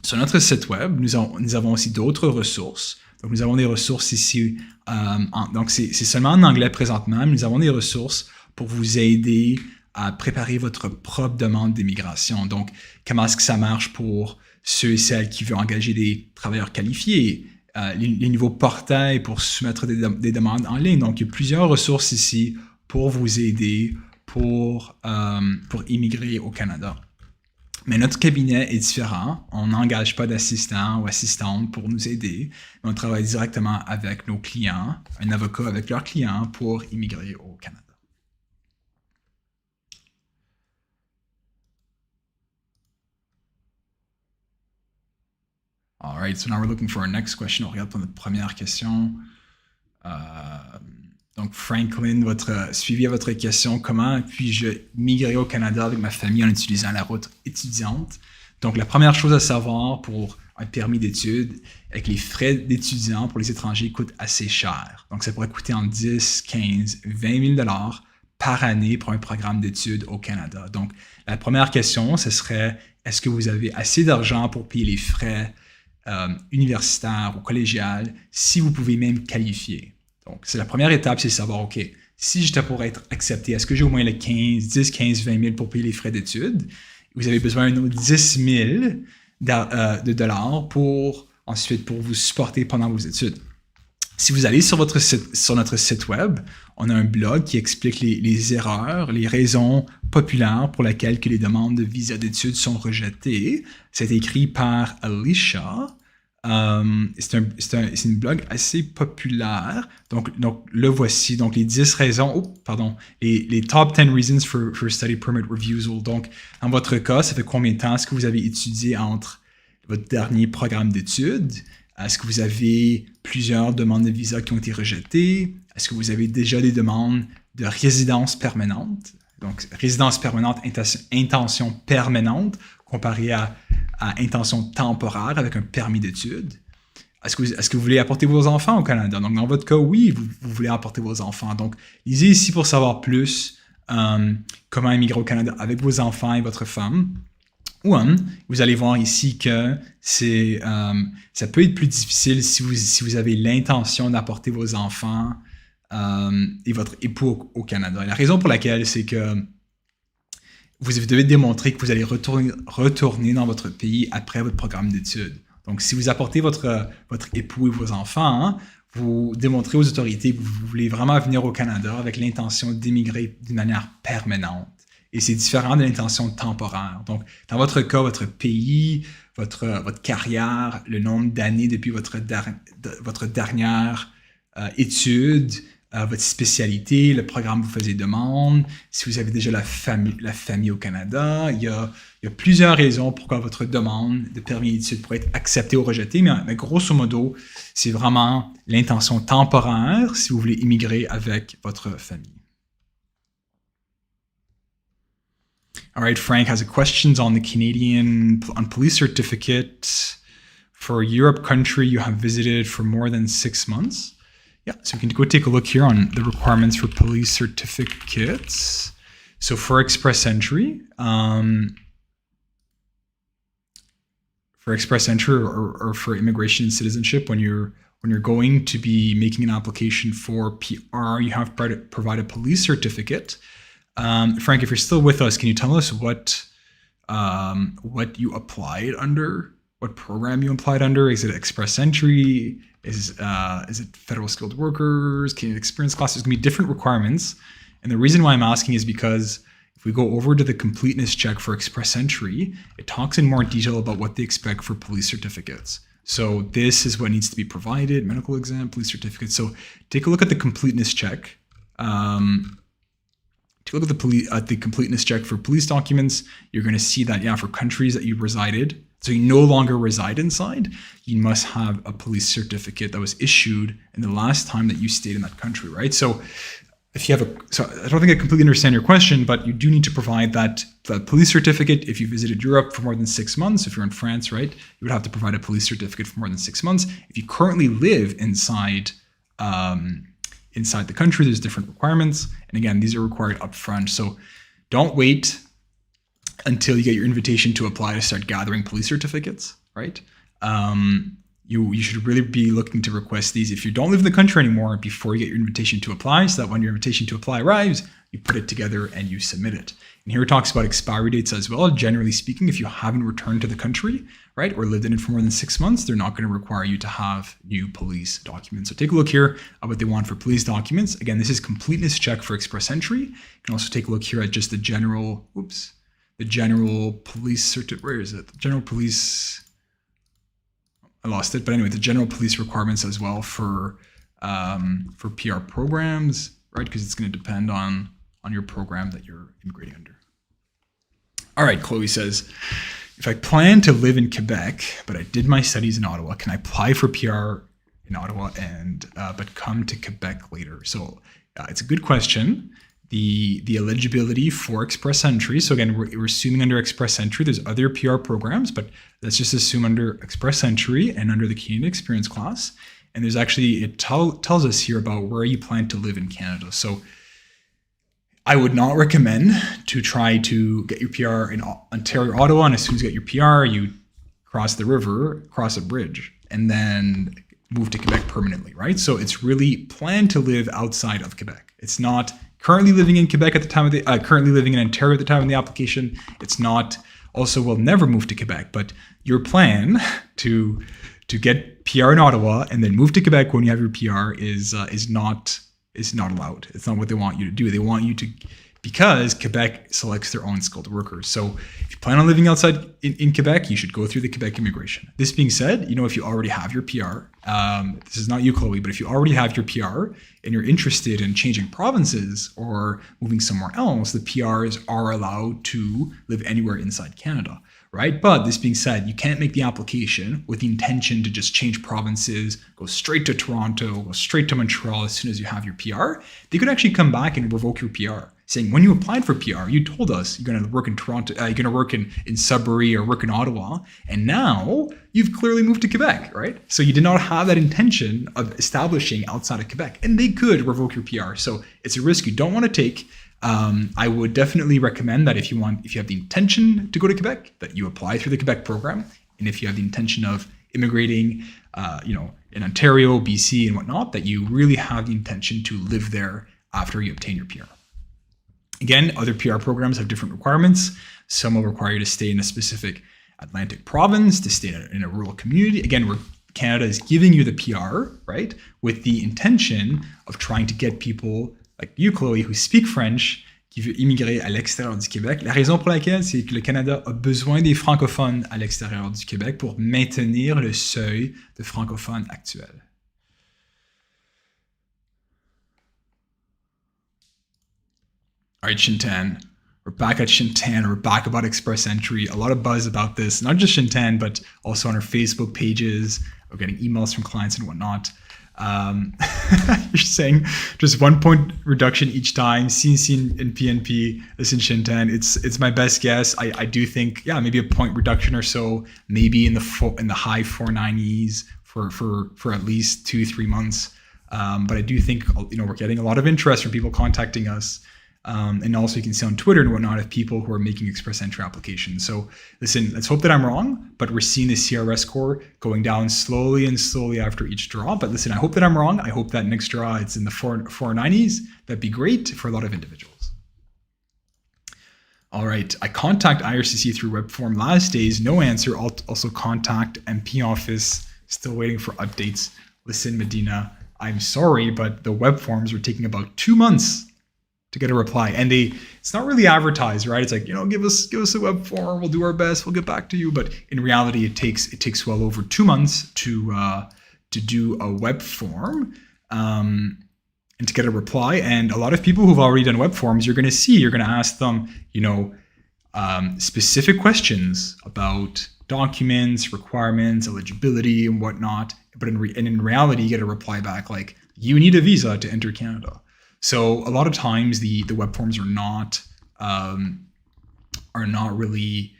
Sur notre site web, nous avons aussi d'autres ressources. Donc, nous avons des ressources ici. Donc, c'est seulement en anglais présentement, mais nous avons des ressources pour vous aider à préparer votre propre demande d'immigration. Donc, comment est-ce que ça marche pour ceux et celles qui veulent engager des travailleurs qualifiés, les nouveaux portails pour soumettre des demandes en ligne. Donc, il y a plusieurs ressources ici pour vous aider pour immigrer au Canada. Mais notre cabinet est différent. On n'engage pas d'assistant ou assistante pour nous aider. Mais on travaille directement avec nos clients, un avocat avec leurs clients pour immigrer au Canada. All right, so now we're looking for our next question. On regarde pour notre première question. Donc, Franklin, suivi à votre question, comment puis-je migrer au Canada avec ma famille en utilisant la route étudiante? Donc, la première chose à savoir pour un permis d'études est que les frais d'étudiant pour les étrangers coûtent assez cher. Donc, ça pourrait coûter entre 10, 15, 20 000 $ par année pour un programme d'études au Canada. Donc, la première question, ce serait, est-ce que vous avez assez d'argent pour payer les frais universitaire ou collégial, si vous pouvez même qualifier. Donc, c'est la première étape, c'est de savoir, OK, si j'étais pour être accepté, est-ce que j'ai au moins le 10, 15, 20 000 pour payer les frais d'études? Vous avez besoin d'un autre 10 000 de dollars pour vous supporter pendant vos études. Si vous allez sur notre site web, on a un blog qui explique les erreurs, les raisons populaires pour lesquelles que les demandes de visa d'études sont rejetées. C'est écrit par Alicia. C'est une blog assez populaire. Donc le voici. Donc, les 10 raisons, les top 10 reasons for study permit refusal. Donc, dans votre cas, ça fait combien de temps est-ce que vous avez étudié entre votre dernier programme d'études? Est-ce que vous avez plusieurs demandes de visa qui ont été rejetées? Est-ce que vous avez déjà des demandes de résidence permanente? Donc, résidence permanente, intention permanente, comparée à intention temporaire avec un permis d'études. Est-ce que vous voulez apporter vos enfants au Canada? Donc, dans votre cas, oui, vous voulez apporter vos enfants. Donc, lisez ici pour savoir plus comment immigrer au Canada avec vos enfants et votre femme. Ou vous allez voir ici que ça peut être plus difficile si vous avez l'intention d'apporter vos enfants et votre époux au Canada. Et la raison pour laquelle, c'est que vous devez démontrer que vous allez retourner dans votre pays après votre programme d'études. Donc, si vous apportez votre époux et vos enfants, vous démontrez aux autorités que vous voulez vraiment venir au Canada avec l'intention d'immigrer d'une manière permanente. Et c'est différent de l'intention temporaire. Donc, dans votre cas, votre pays, votre carrière, le nombre d'années depuis votre dernière étude, votre spécialité, le programme que vous faisiez demande, si vous avez déjà la famille au Canada. Il y a plusieurs raisons pourquoi votre demande de permis d'études pourrait être acceptée ou rejetée, mais grosso modo, c'est vraiment l'intention temporaire si vous voulez immigrer avec votre famille. All right, Frank has a questions on the Canadian police certificate for Europe country you have visited for more than 6 months. Yeah, so we can go take a look here on the requirements for police certificates. So for express entry, or for immigration and citizenship, when you're going to be making an application for PR, you have to provide a police certificate. Frank, if you're still with us, can you tell us what you applied under? What program you applied under? Is it express entry? Is it federal skilled workers? Canadian experience class? There's gonna be different requirements, and the reason why I'm asking is because if we go over to the completeness check for express entry, it talks in more detail about what they expect for police certificates. So this is what needs to be provided: medical exam, police certificates. So take a look at the completeness check. Take a look at the completeness check for police documents. You're going to see that, yeah, for countries that you resided, so you no longer reside inside, you must have a police certificate that was issued in the last time that you stayed in that country, right? So if you have so I don't think I completely understand your question, but you do need to provide that police certificate if you visited Europe for more than 6 months. If you're in France, right, you would have to provide a police certificate for more than 6 months. If you currently live inside the country, there's different requirements. And again, these are required upfront. So don't wait until you get your invitation to apply to start gathering police certificates, right? You should really be looking to request these if you don't live in the country anymore before you get your invitation to apply, so that when your invitation to apply arrives, you put it together and you submit it. And here it talks about expiry dates as well. Generally speaking, if you haven't returned to the country, right, or lived in it for more than 6 months, they're not going to require you to have new police documents. So take a look here at what they want for police documents. Again, this is completeness check for express entry. You can also take a look here at just the general police where is it? The general police, I lost it, but anyway, the general police requirements as well for PR programs, right? Because it's going to depend on your program that you're immigrating under. All right, Chloe says, if I plan to live in Quebec, but I did my studies in Ottawa, can I apply for PR in Ottawa but come to Quebec later? So it's a good question. The eligibility for express entry. So again, we're assuming under express entry, there's other PR programs, but let's just assume under express entry and under the Canadian experience class. And there's actually, it tells us here about where you plan to live in Canada. So I would not recommend to try to get your PR in Ontario, Ottawa, and as soon as you get your PR, you cross the river, cross a bridge, and then move to Quebec permanently, right? So it's really plan to live outside of Quebec. It's not currently living in Quebec at the time of currently living in Ontario at the time of the application. It's not also will never move to Quebec, but your plan to get PR in Ottawa and then move to Quebec when you have your PR is not allowed. It's not what they want you to do. They want you to, because Quebec selects their own skilled workers. So if you plan on living outside in Quebec, you should go through the Quebec immigration. This being said, if you already have your PR, this is not you, Chloe, but if you already have your PR and you're interested in changing provinces or moving somewhere else, the PRs are allowed to live anywhere inside Canada, right? But this being said, you can't make the application with the intention to just change provinces, go straight to Toronto, go straight to Montreal as soon as you have your PR. They could actually come back and revoke your PR, saying when you applied for PR, you told us you're going to work in Toronto, you're going to work in Sudbury or work in Ottawa, and now you've clearly moved to Quebec, right? So you did not have that intention of establishing outside of Quebec, and they could revoke your PR. So it's a risk you don't want to take. I would definitely recommend that if you have the intention to go to Quebec, that you apply through the Quebec program, and if you have the intention of immigrating, in Ontario, BC, and whatnot, that you really have the intention to live there after you obtain your PR. Again, other PR programs have different requirements. Some will require you to stay in a specific Atlantic province, to stay in a rural community. Again, where Canada is giving you the PR, right, with the intention of trying to get people like you, Chloe, who speak French, qui veut immigrer à l'extérieur du Québec. La raison pour laquelle, c'est que le Canada a besoin des francophones à l'extérieur du Québec pour maintenir le seuil de francophones actuel. All right, Shintan. We're back at Shintan. We're back about express entry. A lot of buzz about this, not just Shintan, but also on our Facebook pages. We're getting emails from clients and whatnot. You're saying just 1 point reduction each time, CNC and PNP. Listen, Shintan, it's my best guess. I do think, maybe a point reduction or so, maybe in the high 490s for at least 2-3 months. But I do think, we're getting a lot of interest from people contacting us. And also you can see on Twitter and whatnot of people who are making express entry applications. So listen, let's hope that I'm wrong, but we're seeing the CRS score going down slowly and slowly after each draw. But listen, I hope that I'm wrong. I hope that next draw it's in the 490s. That'd be great for a lot of individuals. All right, I contact IRCC through web form last days, no answer. I'll also contact MP office, still waiting for updates. Listen, Medina, I'm sorry, but the web forms were taking about 2 months to get a reply. And it's not really advertised, right? It's like, give us a web form, we'll do our best, we'll get back to you. But in reality, it takes well over 2 months to do a web form. And to get a reply. And a lot of people who've already done web forms, you're going to ask them, specific questions about documents, requirements, eligibility, and whatnot. But in reality, you get a reply back like, you need a visa to enter Canada. So a lot of times the web forms are not really.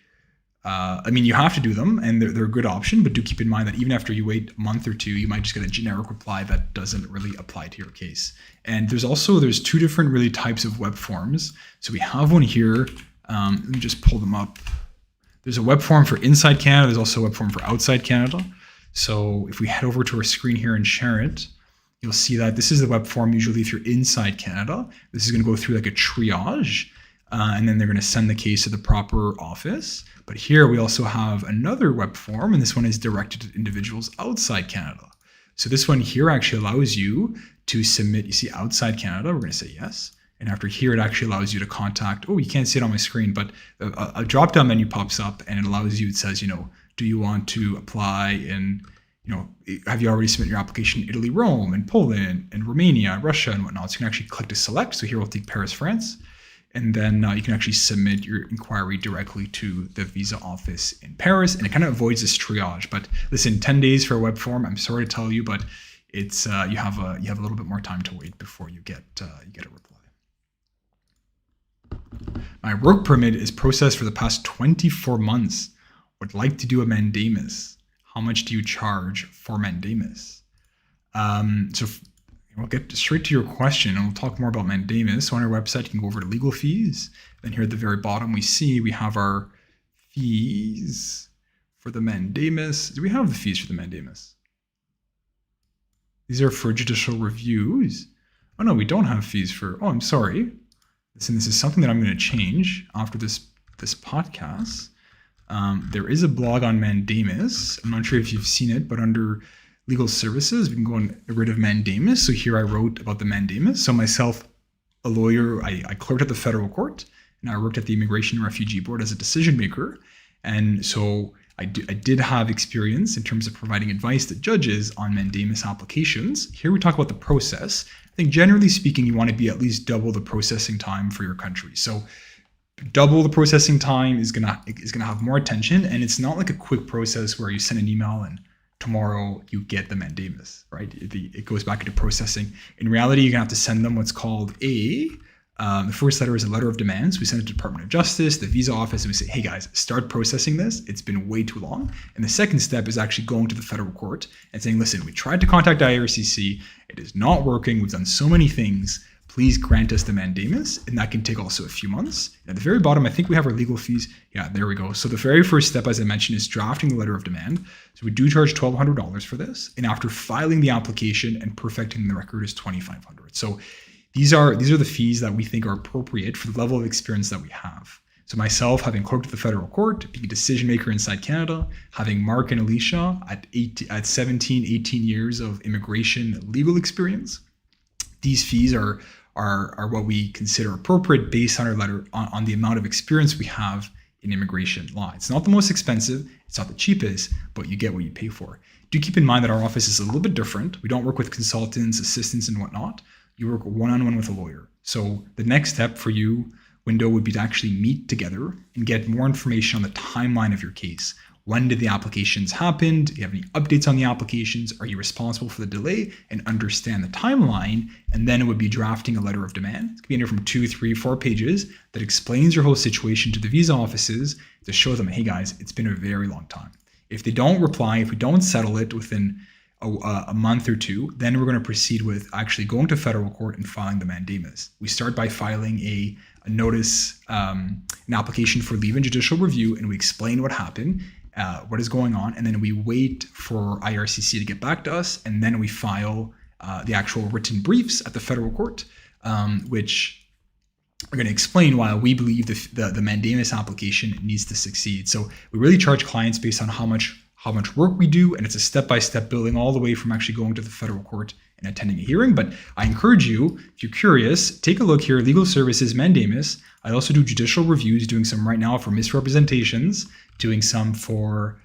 You have to do them, and they're a good option, but do keep in mind that even after you wait a month or two, you might just get a generic reply that doesn't really apply to your case. And there's two different really types of web forms. So we have one here. Let me just pull them up. There's a web form for inside Canada. There's also a web form for outside Canada. So if we head over to our screen here and share it, you'll see that this is the web form usually if you're inside Canada. This is going to go through like a triage, and then they're going to send the case to the proper office. But here we also have another web form, and this one is directed to individuals outside Canada. So this one here actually allows you to submit, you see outside Canada, we're going to say yes. And after here, it actually allows you to contact, you can't see it on my screen, but a drop-down menu pops up and it allows you, it says, do you want to apply in, have you already submitted your application in Italy, Rome, and Poland, and Romania, Russia, and whatnot. So you can actually click to select. So here we'll take Paris, France. And then you can actually submit your inquiry directly to the visa office in Paris, and it kind of avoids this triage. But listen, 10 days for a web form. I'm sorry to tell you, but it's you have a little bit more time to wait before you get a reply. My work permit is processed for the past 24 months. Would like to do a mandamus. How much do you charge for mandamus? So we'll get straight to your question, and we'll talk more about mandamus. So on our website, you can go over to legal fees. Then here at the very bottom, we have our fees for the mandamus. Do we have the fees for the mandamus? These are for judicial reviews. Oh no, we don't have fees for. Oh, I'm sorry. Listen, this is something that I'm going to change after this podcast. There is a blog on mandamus. I'm not sure if you've seen it, but under legal services, we can go and get rid of mandamus. So here I wrote about the mandamus. So myself, a lawyer, I clerked at the federal court, and I worked at the Immigration and Refugee Board as a decision maker. And so I did have experience in terms of providing advice to judges on mandamus applications. Here we talk about the process. I think generally speaking, you want to be at least double the processing time for your country. So double the processing time is gonna have more attention, and it's not like a quick process where you send an email and tomorrow you get the mandamus, right? It goes back into processing. In reality, you're gonna have to send them what's called the first letter is a letter of demand. So we send it to the Department of Justice, the visa office, and we say, hey guys, start processing this. It's been way too long. And the second step is actually going to the federal court and saying, listen, we tried to contact IRCC. It is not working. We've done so many things. Please grant us the mandamus. And that can take also a few months. And at the very bottom, I think we have our legal fees. Yeah, there we go. So the very first step, as I mentioned, is drafting the letter of demand. So we do charge $1,200 for this. And after filing the application and perfecting the record is $2,500. So these are the fees that we think are appropriate for the level of experience that we have. So myself, having clerked at the federal court, being a decision maker inside Canada, having Mark and Alicia at 17, 18 years of immigration legal experience, these fees are what we consider appropriate based on our letter on the amount of experience we have in immigration law. It's not the most expensive, it's not the cheapest, but you get what you pay for. Do keep in mind that our office is a little bit different. We don't work with consultants, assistants, and whatnot. You work one-on-one with a lawyer. So the next step for you, Window, would be to actually meet together and get more information on the timeline of your case. When did the applications happen? Do you have any updates on the applications? Are you responsible for the delay? And understand the timeline. And then it would be drafting a letter of demand. It could be anywhere from 2, 3, 4 pages that explains your whole situation to the visa offices to show them, hey guys, it's been a very long time. If they don't reply, if we don't settle it within a month or two, then we're going to proceed with actually going to federal court and filing the mandamus. We start by filing a notice, an application for leave and judicial review, and we explain what happened, what is going on, and then we wait for IRCC to get back to us, and then we file the actual written briefs at the federal court, which are going to explain why we believe the mandamus application needs to succeed. So we really charge clients based on how much work we do, and it's a step-by-step building all the way from actually going to the federal court and attending a hearing. But I encourage you, if you're curious, take a look here, Legal Services Mandamus. I also do judicial reviews, doing some right now for misrepresentations, doing some for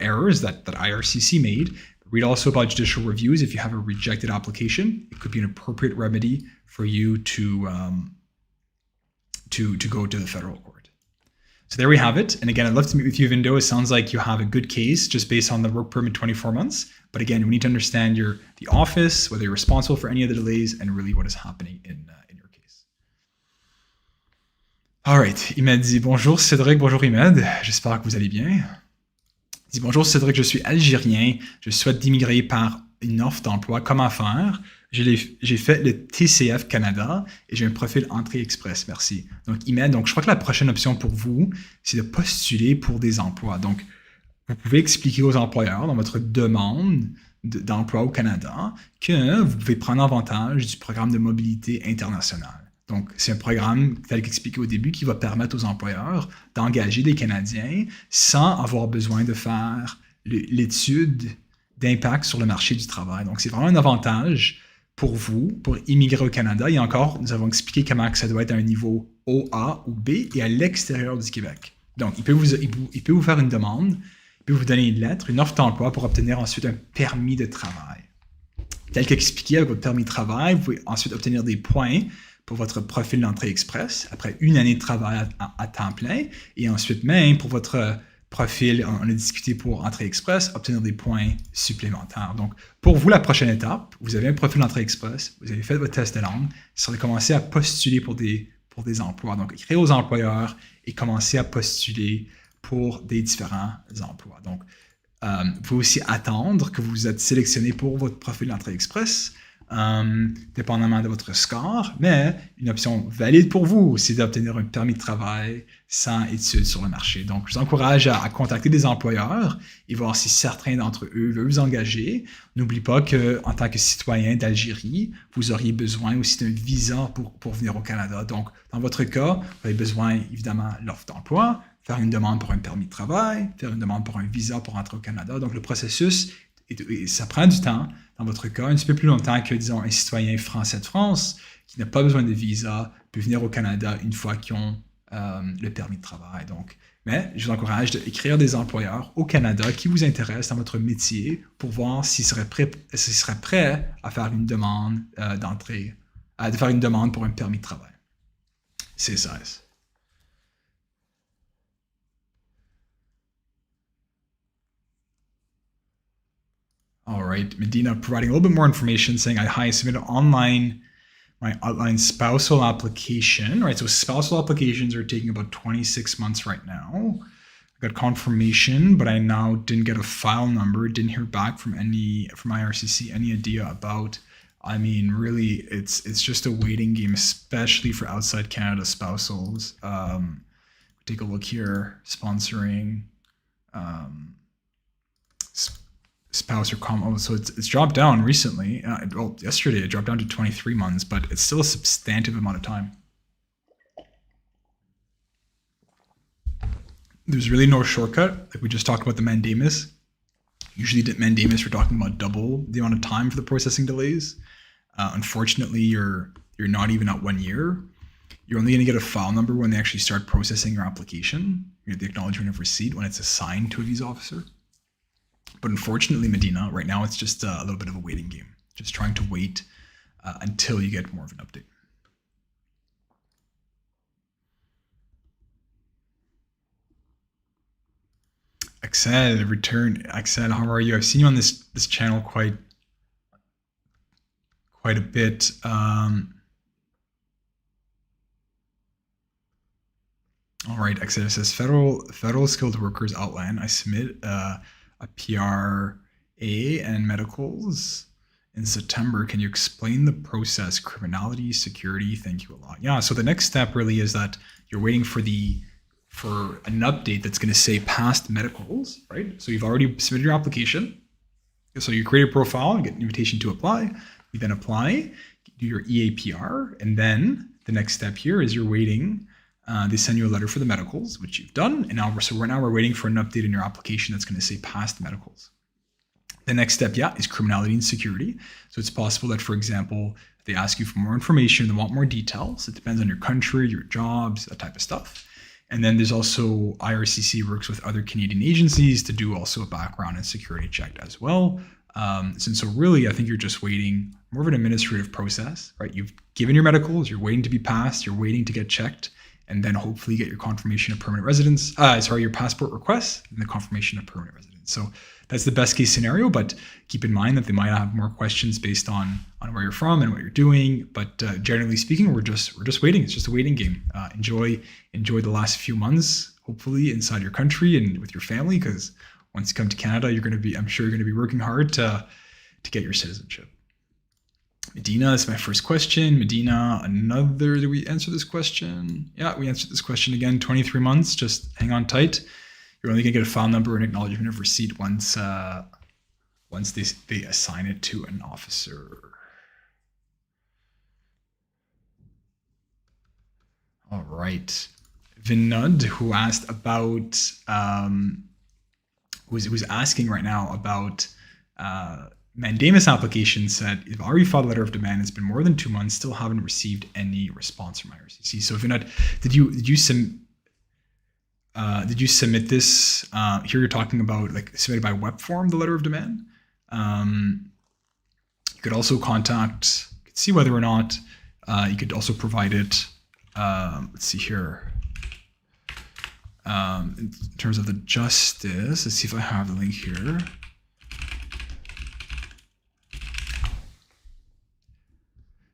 errors that IRCC made. Read also about judicial reviews. If you have a rejected application, it could be an appropriate remedy for you to go to the federal court. So there we have it. And again, I'd love to meet with you, Vindo. It sounds like you have a good case just based on the work permit 24 months. But again, we need to understand the office, whether you're responsible for any of the delays, and really what is happening in your case. All right. Imed dit bonjour Cedric, bonjour Imed. J'espère que vous allez bien. Il dit bonjour Cedric, je suis algérien. Je souhaite immigrer par une offre d'emploi. Comment faire? J'ai fait le TCF Canada et j'ai un profil entrée express. Merci. Donc, Imed, je crois que la prochaine option pour vous, c'est de postuler pour des emplois. Donc, vous pouvez expliquer aux employeurs dans votre demande d'emploi au Canada que vous pouvez prendre avantage du programme de mobilité internationale. Donc, c'est un programme, tel qu'expliqué au début, qui va permettre aux employeurs d'engager des Canadiens sans avoir besoin de faire l'étude d'impact sur le marché du travail. Donc, c'est vraiment un avantage pour vous, pour immigrer au Canada. Et encore, nous avons expliqué comment que ça doit être à un niveau A ou B et à l'extérieur du Québec. Donc, il peut vous faire une demande, il peut vous donner une lettre, une offre d'emploi pour obtenir ensuite un permis de travail. Tel qu'expliqué avec votre permis de travail, vous pouvez ensuite obtenir des points pour votre profil d'entrée express après une année de travail à temps plein. Et ensuite même, pour votre profil, on a discuté pour entrée express, obtenir des points supplémentaires. Donc, pour vous, la prochaine étape, vous avez un profil d'entrée express, vous avez fait votre test de langue, c'est de commencer à postuler pour des emplois. Donc, écrire aux employeurs et commencer à postuler pour des différents emplois. Donc, vous pouvez aussi attendre que vous êtes sélectionné pour votre profil d'entrée express, dépendamment de votre score, mais une option valide pour vous, c'est d'obtenir un permis de travail sans études sur le marché. Donc, je vous encourage à contacter des employeurs et voir si certains d'entre eux veulent vous engager. N'oubliez pas qu'en tant que citoyen d'Algérie, vous auriez besoin aussi d'un visa pour venir au Canada. Donc, dans votre cas, vous avez besoin évidemment de l'offre d'emploi, faire une demande pour un permis de travail, faire une demande pour un visa pour entrer au Canada. Donc, le processus, ça prend du temps. Dans votre cas, un petit peu plus longtemps que, disons, un citoyen français de France qui n'a pas besoin de visa peut venir au Canada une fois qu'ils ont le permis de travail. Donc, mais je vous encourage d'écrire des employeurs au Canada qui vous intéressent dans votre métier pour voir s'ils seraient prêts à faire une demande de faire une demande pour un permis de travail. C'est ça. All right, Medina providing a little bit more information saying, I submitted my outline spousal application. Right, so spousal applications are taking about 26 months right now. I got confirmation, but I now didn't get a file number, didn't hear back from IRCC, any idea about. I mean, really, it's just a waiting game, especially for outside Canada spousals. Take a look here, sponsoring. Spouse or common. So it's dropped down recently. Yesterday it dropped down to 23 months, but it's still a substantive amount of time. There's really no shortcut. Like we just talked about the mandamus. Usually the mandamus, we're talking about double the amount of time for the processing delays. Unfortunately, you're not even at 1 year. You're only going to get a file number when they actually start processing your application. You get the acknowledgement of receipt when it's assigned to a visa officer. But unfortunately, Medina, right now it's just a little bit of a waiting game. Just trying to wait until you get more of an update. Axel, return. Axel, how are you? I've seen you on this channel quite a bit. All right, Axel says federal skilled workers outline. I submit a PR and medicals in September. Can you explain the process? Criminality, security. Thank you a lot. Yeah. So the next step really is that you're waiting for an update that's going to say past medicals, right? So you've already submitted your application. So you create a profile, you get an invitation to apply. You then apply, do your EAPR, and then the next step here is you're waiting. They send you a letter for the medicals, which you've done, and now we're waiting for an update in your application that's going to say past medicals. The next step, is criminality and security. So it's possible that, for example, they ask you for more information, they want more details. It depends on your country, your jobs, that type of stuff. And then there's also IRCC works with other Canadian agencies to do also a background and security check as well. So really, I think you're just waiting, more of an administrative process, right? You've given your medicals, you're waiting to be passed, you're waiting to get checked, and then hopefully get your confirmation of permanent residence, your passport request and the confirmation of permanent residence. So that's the best case scenario, but keep in mind that they might have more questions based on where you're from and what you're doing. But generally speaking, we're just waiting. It's just a waiting game. Enjoy the last few months, hopefully inside your country and with your family, because once you come to Canada, I'm sure you're going to be working hard to get your citizenship. Medina, that's my first question. Medina, did we answer this question? Yeah, we answered this question again, 23 months, just hang on tight. You're only gonna get a file number and acknowledgement of receipt once they assign it to an officer. All right. Vinod, who asked about, who's asking right now about Mandamus application, said, if I already filed a letter of demand, it's been more than 2 months, still haven't received any response from IRCC. So Vinod, did you submit this? Here you're talking about like submitted by web form, the letter of demand. You could also see whether or not you could also provide it. Let's see here. In terms of the justice, let's see if I have the link here.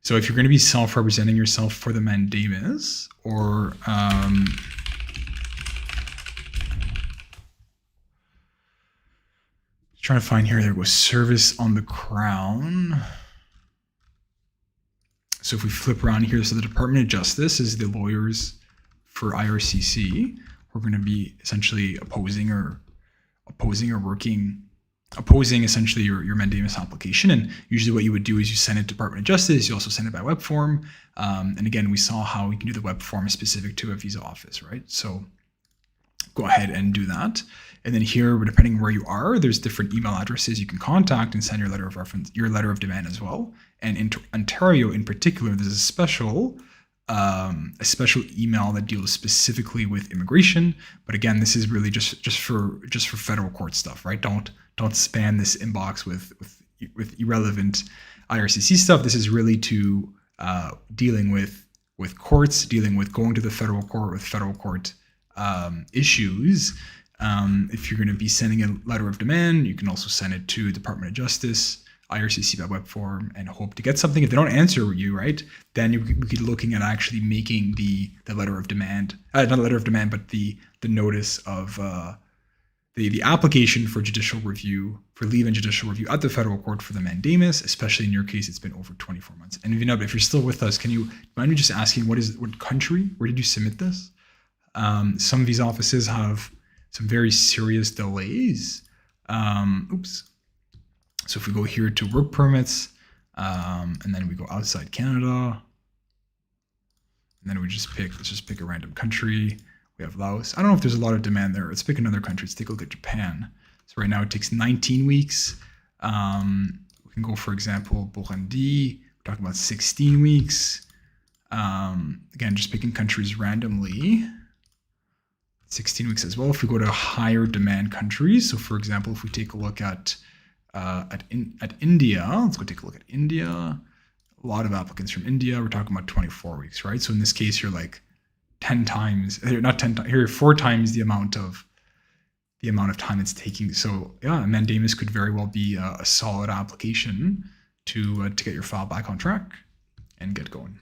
So if you're going to be self-representing yourself for the Mandamus, or trying to find here, there was service on the Crown. So if we flip around here, so the Department of Justice is the lawyers for IRCC. We're going to be essentially opposing essentially your Mandamus application. And usually what you would do is you send it to Department of Justice. You also send it by web form. And again, we saw how you can do the web form specific to a visa office, right? So go ahead and do that. And then here, depending where you are, there's different email addresses you can contact and send your letter of reference, your letter of demand as well. And in Ontario in particular, there's a special email that deals specifically with immigration. But again, this is really just for federal court stuff, right? Don't spam this inbox with irrelevant IRCC stuff. This is really to dealing with courts, dealing with going to the federal court with federal court issues. If you're going to be sending a letter of demand, you can also send it to Department of Justice, IRCC by web form, and hope to get something. If they don't answer you, right, then we could be looking at actually making the letter of demand, not a letter of demand, but the notice of the application for judicial review, for leave and judicial review at the federal court for the Mandamus, especially in your case, it's been over 24 months. And if you're still with us, can you mind me just asking what country, where did you submit this? Some of these offices have some very serious delays. So if we go here to work permits, and then we go outside Canada, and then let's just pick a random country. We have Laos. I don't know if there's a lot of demand there. Let's pick another country. Let's take a look at Japan. So right now it takes 19 weeks. We can go, for example, Burundi. We're talking about 16 weeks. Again, just picking countries randomly. 16 weeks as well. If we go to higher demand countries, so for example, if we take a look at India, let's go take a look at India. A lot of applicants from India. We're talking about 24 weeks, right? So in this case, you're like 4 times the amount of time it's taking. So yeah, Mandamus could very well be a solid application to get your file back on track and get going.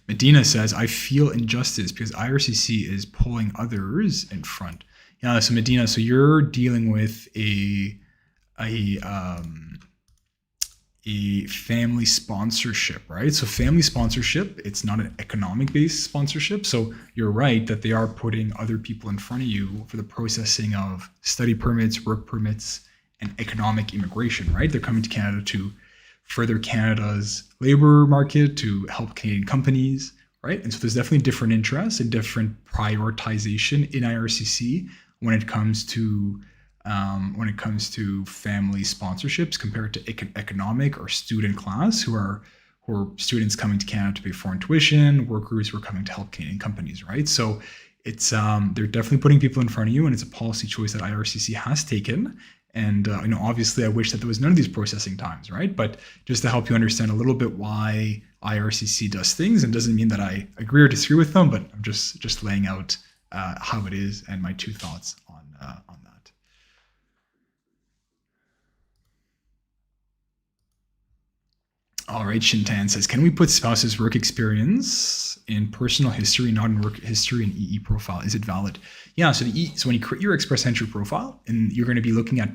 Medina says, I feel injustice because IRCC is pulling others in front. Yeah, so Medina, so you're dealing with a a family sponsorship, right? So family sponsorship, it's not an economic-based sponsorship. So you're right that they are putting other people in front of you for the processing of study permits, work permits, and economic immigration, right? They're coming to Canada to further Canada's labor market, to help Canadian companies, right? And so there's definitely different interests and different prioritization in IRCC when it comes to family sponsorships compared to economic or student class, who are students coming to Canada to pay foreign tuition, workers who are coming to help Canadian companies, right? So it's they're definitely putting people in front of you, and it's a policy choice that IRCC has taken. And obviously, I wish that there was none of these processing times, right? But just to help you understand a little bit why IRCC does things, and doesn't mean that I agree or disagree with them, but I'm just laying out how it is and my two thoughts on that. All right, Shintan says, can we put spouse's work experience in personal history, not in work history and EE profile? Is it valid? Yeah, so when you create your Express Entry profile, and you're going to be looking at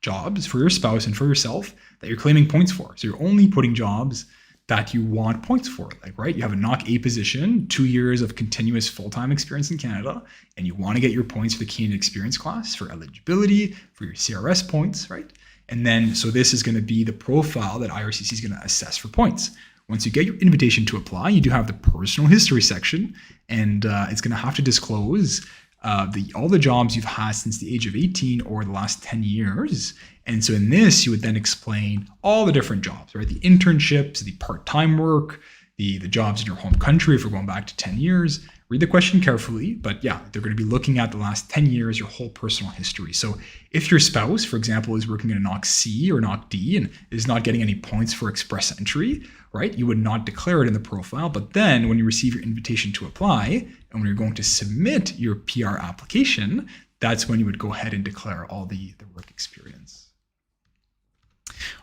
jobs for your spouse and for yourself that you're claiming points for. So you're only putting jobs that you want points for, like, right? You have a NOC A position, 2 years of continuous full-time experience in Canada, and you want to get your points for the Canadian experience class for eligibility, for your CRS points, right? And then, so this is going to be the profile that IRCC is going to assess for points. Once you get your invitation to apply, you do have the personal history section, and it's going to have to disclose all the jobs you've had since the age of 18 or the last 10 years. And so in this, you would then explain all the different jobs, right? The internships, the part-time work, the jobs in your home country if we're going back to 10 years. Read the question carefully, but yeah, they're going to be looking at the last 10 years, your whole personal history. So if your spouse, for example, is working in a NOC C or NOC D and is not getting any points for Express Entry, right, you would not declare it in the profile. But then when you receive your invitation to apply and when you're going to submit your PR application, that's when you would go ahead and declare all the work experience.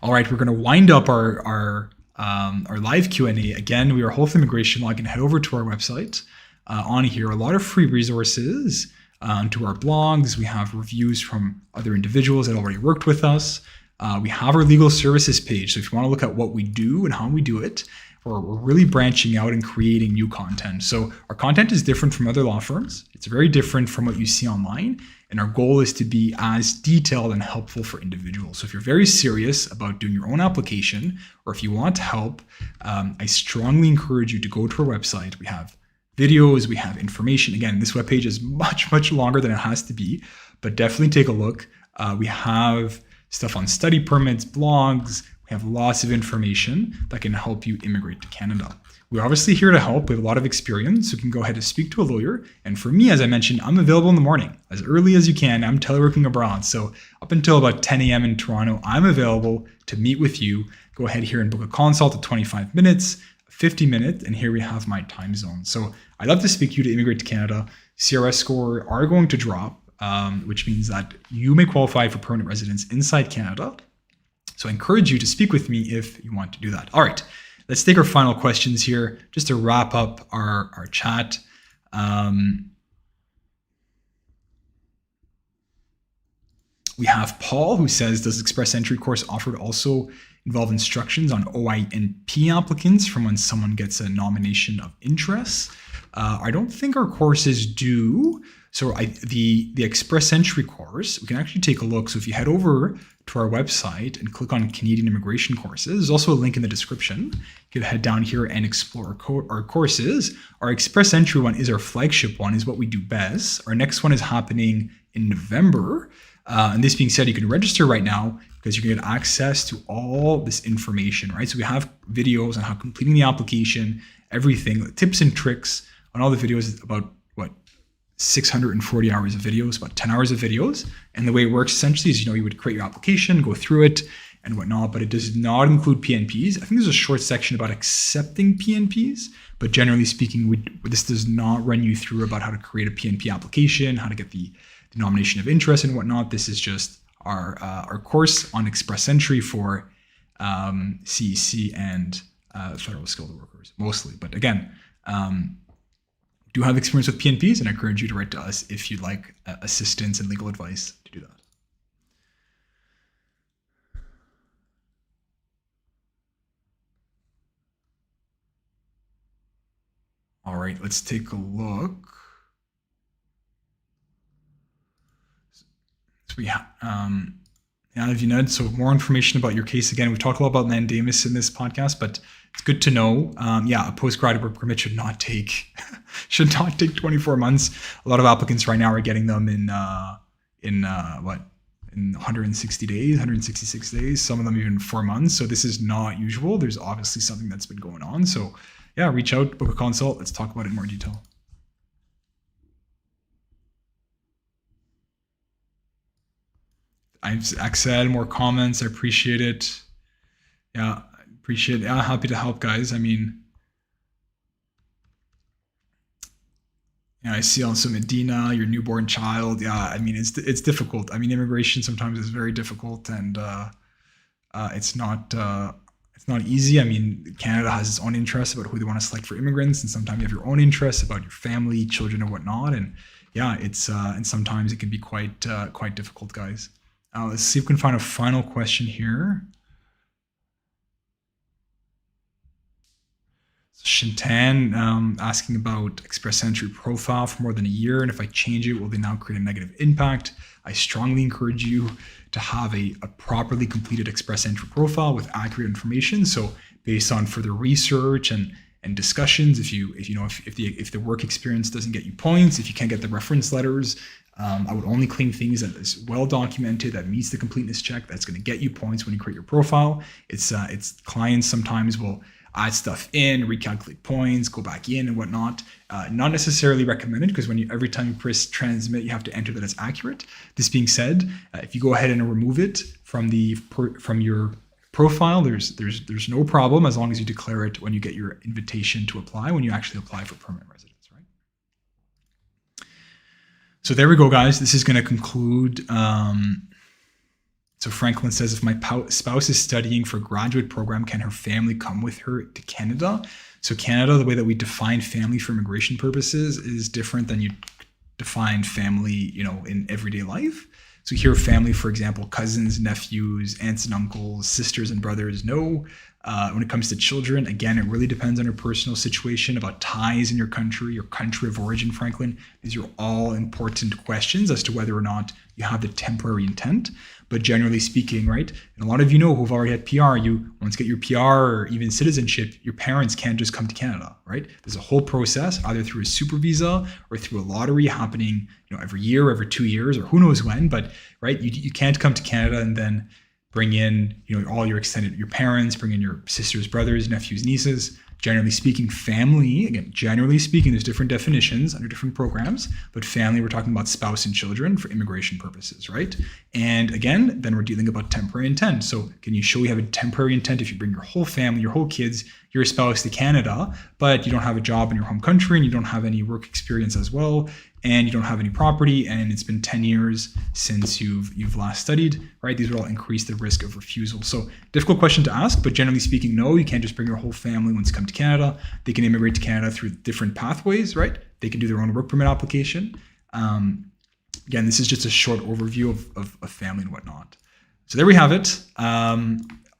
All right, we're going to wind up our live Q&A. Again, we are Health Immigration Law. You can head over to our website. On here, a lot of free resources to our blogs. We have reviews from other individuals that already worked with us. We have our legal services page. So if you want to look at what we do and how we do it, we're really branching out and creating new content. So our content is different from other law firms. It's very different from what you see online. And our goal is to be as detailed and helpful for individuals. So if you're very serious about doing your own application, or if you want help, I strongly encourage you to go to our website. We have videos, we have information. Again, this webpage is much, much longer than it has to be, but definitely take a look. We have stuff on study permits, blogs. We have lots of information that can help you immigrate to Canada. We're obviously here to help. We have a lot of experience. So you can go ahead and speak to a lawyer. And for me, as I mentioned, I'm available in the morning, as early as you can. I'm teleworking abroad. So up until about 10 a.m. in Toronto, I'm available to meet with you. Go ahead here and book a consult at 25 minutes. 50 minutes, and here we have my time zone. So I'd love to speak to you to immigrate to Canada. CRS score are going to drop, which means that you may qualify for permanent residence inside Canada. So I encourage you to speak with me if you want to do that. All right, let's take our final questions here, just to wrap up our chat. We have Paul, who says, does Express Entry course offered also involve instructions on OINP applicants from when someone gets a nomination of interest? I don't think our courses do. So the Express Entry course, we can actually take a look. So if you head over to our website and click on Canadian Immigration Courses, there's also a link in the description. You can head down here and explore our courses. Our Express Entry one is our flagship one, is what we do best. Our next one is happening in November. And this being said, you can register right now because you can get access to all this information, right? So we have videos on how completing the application, everything, tips and tricks on all the videos, about 640 hours of videos, about 10 hours of videos. And the way it works essentially is, you would create your application, go through it and whatnot, but it does not include PNPs. I think there's a short section about accepting PNPs, but generally speaking, this does not run you through about how to create a PNP application, how to get the nomination of interest and whatnot. This is just our course on Express Entry for CEC and federal skilled workers mostly. But again, do have experience with PNPs, and I encourage you to write to us if you'd like assistance and legal advice to do that. All right, let's take a look. So we have, yeah, if you know, so more information about your case. Again, we've talked a lot about Mandamus in this podcast, but it's good to know. Yeah, a postgraduate work permit should not take 24 months. A lot of applicants right now are getting them in 160 days, 166 days, some of them even 4 months. So this is not usual. There's obviously something that's been going on. So yeah, reach out, book a consult. Let's talk about it in more detail. I've said more comments. I appreciate it. Yeah, appreciate it. Yeah, happy to help, guys. I mean, yeah, I see also Medina, your newborn child. Yeah, I mean, it's difficult. I mean, immigration sometimes is very difficult, and it's not easy. I mean, Canada has its own interests about who they want to select for immigrants, and sometimes you have your own interests about your family, children, and whatnot. And yeah, it's and sometimes it can be quite difficult, guys. Let's see if we can find a final question here. Shintan asking about express entry profile for more than a year, and if I change it, will they now create a negative impact? I strongly encourage you to have a properly completed express entry profile with accurate information. So based on further research and discussions, if the work experience doesn't get you points, if you can't get the reference letters, I would only claim things that is well documented, that meets the completeness check, that's going to get you points when you create your profile. It's clients sometimes will add stuff in, recalculate points, go back in and whatnot. Not necessarily recommended, because every time you press transmit, you have to enter that it's accurate. This being said, if you go ahead and remove it from your profile, there's no problem, as long as you declare it when you get your invitation to apply, when you actually apply for permanent residence. So there we go, guys. This is going to conclude. So Franklin says, if my spouse is studying for a graduate program, can her family come with her to Canada? So Canada, the way that we define family for immigration purposes is different than you define family, in everyday life. So here, family, for example, cousins, nephews, aunts and uncles, sisters and brothers, no. When it comes to children, again, it really depends on your personal situation, about ties in your country of origin, Franklin. These are all important questions as to whether or not you have the temporary intent. But generally speaking, right, and a lot of who've already had PR, you once get your PR or even citizenship, your parents can't just come to Canada, right? There's a whole process, either through a super visa or through a lottery happening, every year, every 2 years, or who knows when. But right, you can't come to Canada and then bring in, all your parents, bring in your sisters, brothers, nephews, nieces. Generally speaking, family, again, generally speaking, there's different definitions under different programs, but family, we're talking about spouse and children for immigration purposes, right? And again, then we're dealing about temporary intent. So can you show you have a temporary intent if you bring your whole family, your whole kids, your spouse to Canada, but you don't have a job in your home country and you don't have any work experience as well, and you don't have any property, and it's been 10 years since you've last studied, right? These would all increase the risk of refusal. So difficult question to ask, but generally speaking, no, you can't just bring your whole family once you come to Canada. They can immigrate to Canada through different pathways, right? They can do their own work permit application. Again, this is just a short overview of family and whatnot. So there we have it.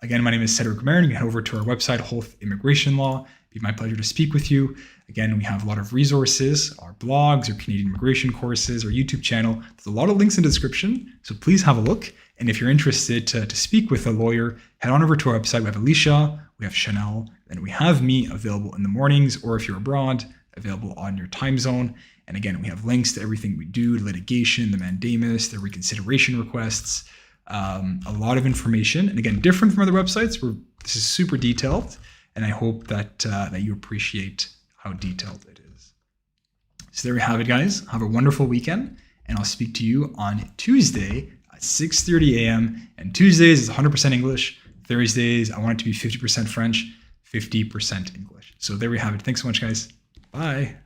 Again, my name is Cedric. You can head over to our website, Whole Immigration Law. It'd be my pleasure to speak with you. Again, we have a lot of resources, our blogs, our Canadian immigration courses, our YouTube channel. There's a lot of links in the description, so please have a look. And if you're interested to speak with a lawyer, head on over to our website. We have Alicia, we have Chanel, and we have me available in the mornings, or if you're abroad, available on your time zone. And again, we have links to everything we do, litigation, the mandamus, the reconsideration requests, a lot of information. And again, different from other websites, this is super detailed. And I hope that you appreciate how detailed it is. So there we have it, guys. Have a wonderful weekend, and I'll speak to you on Tuesday at 6:30 a.m. And Tuesdays is 100% English. Thursdays, I want it to be 50% French, 50% English. So there we have it. Thanks so much, guys. Bye.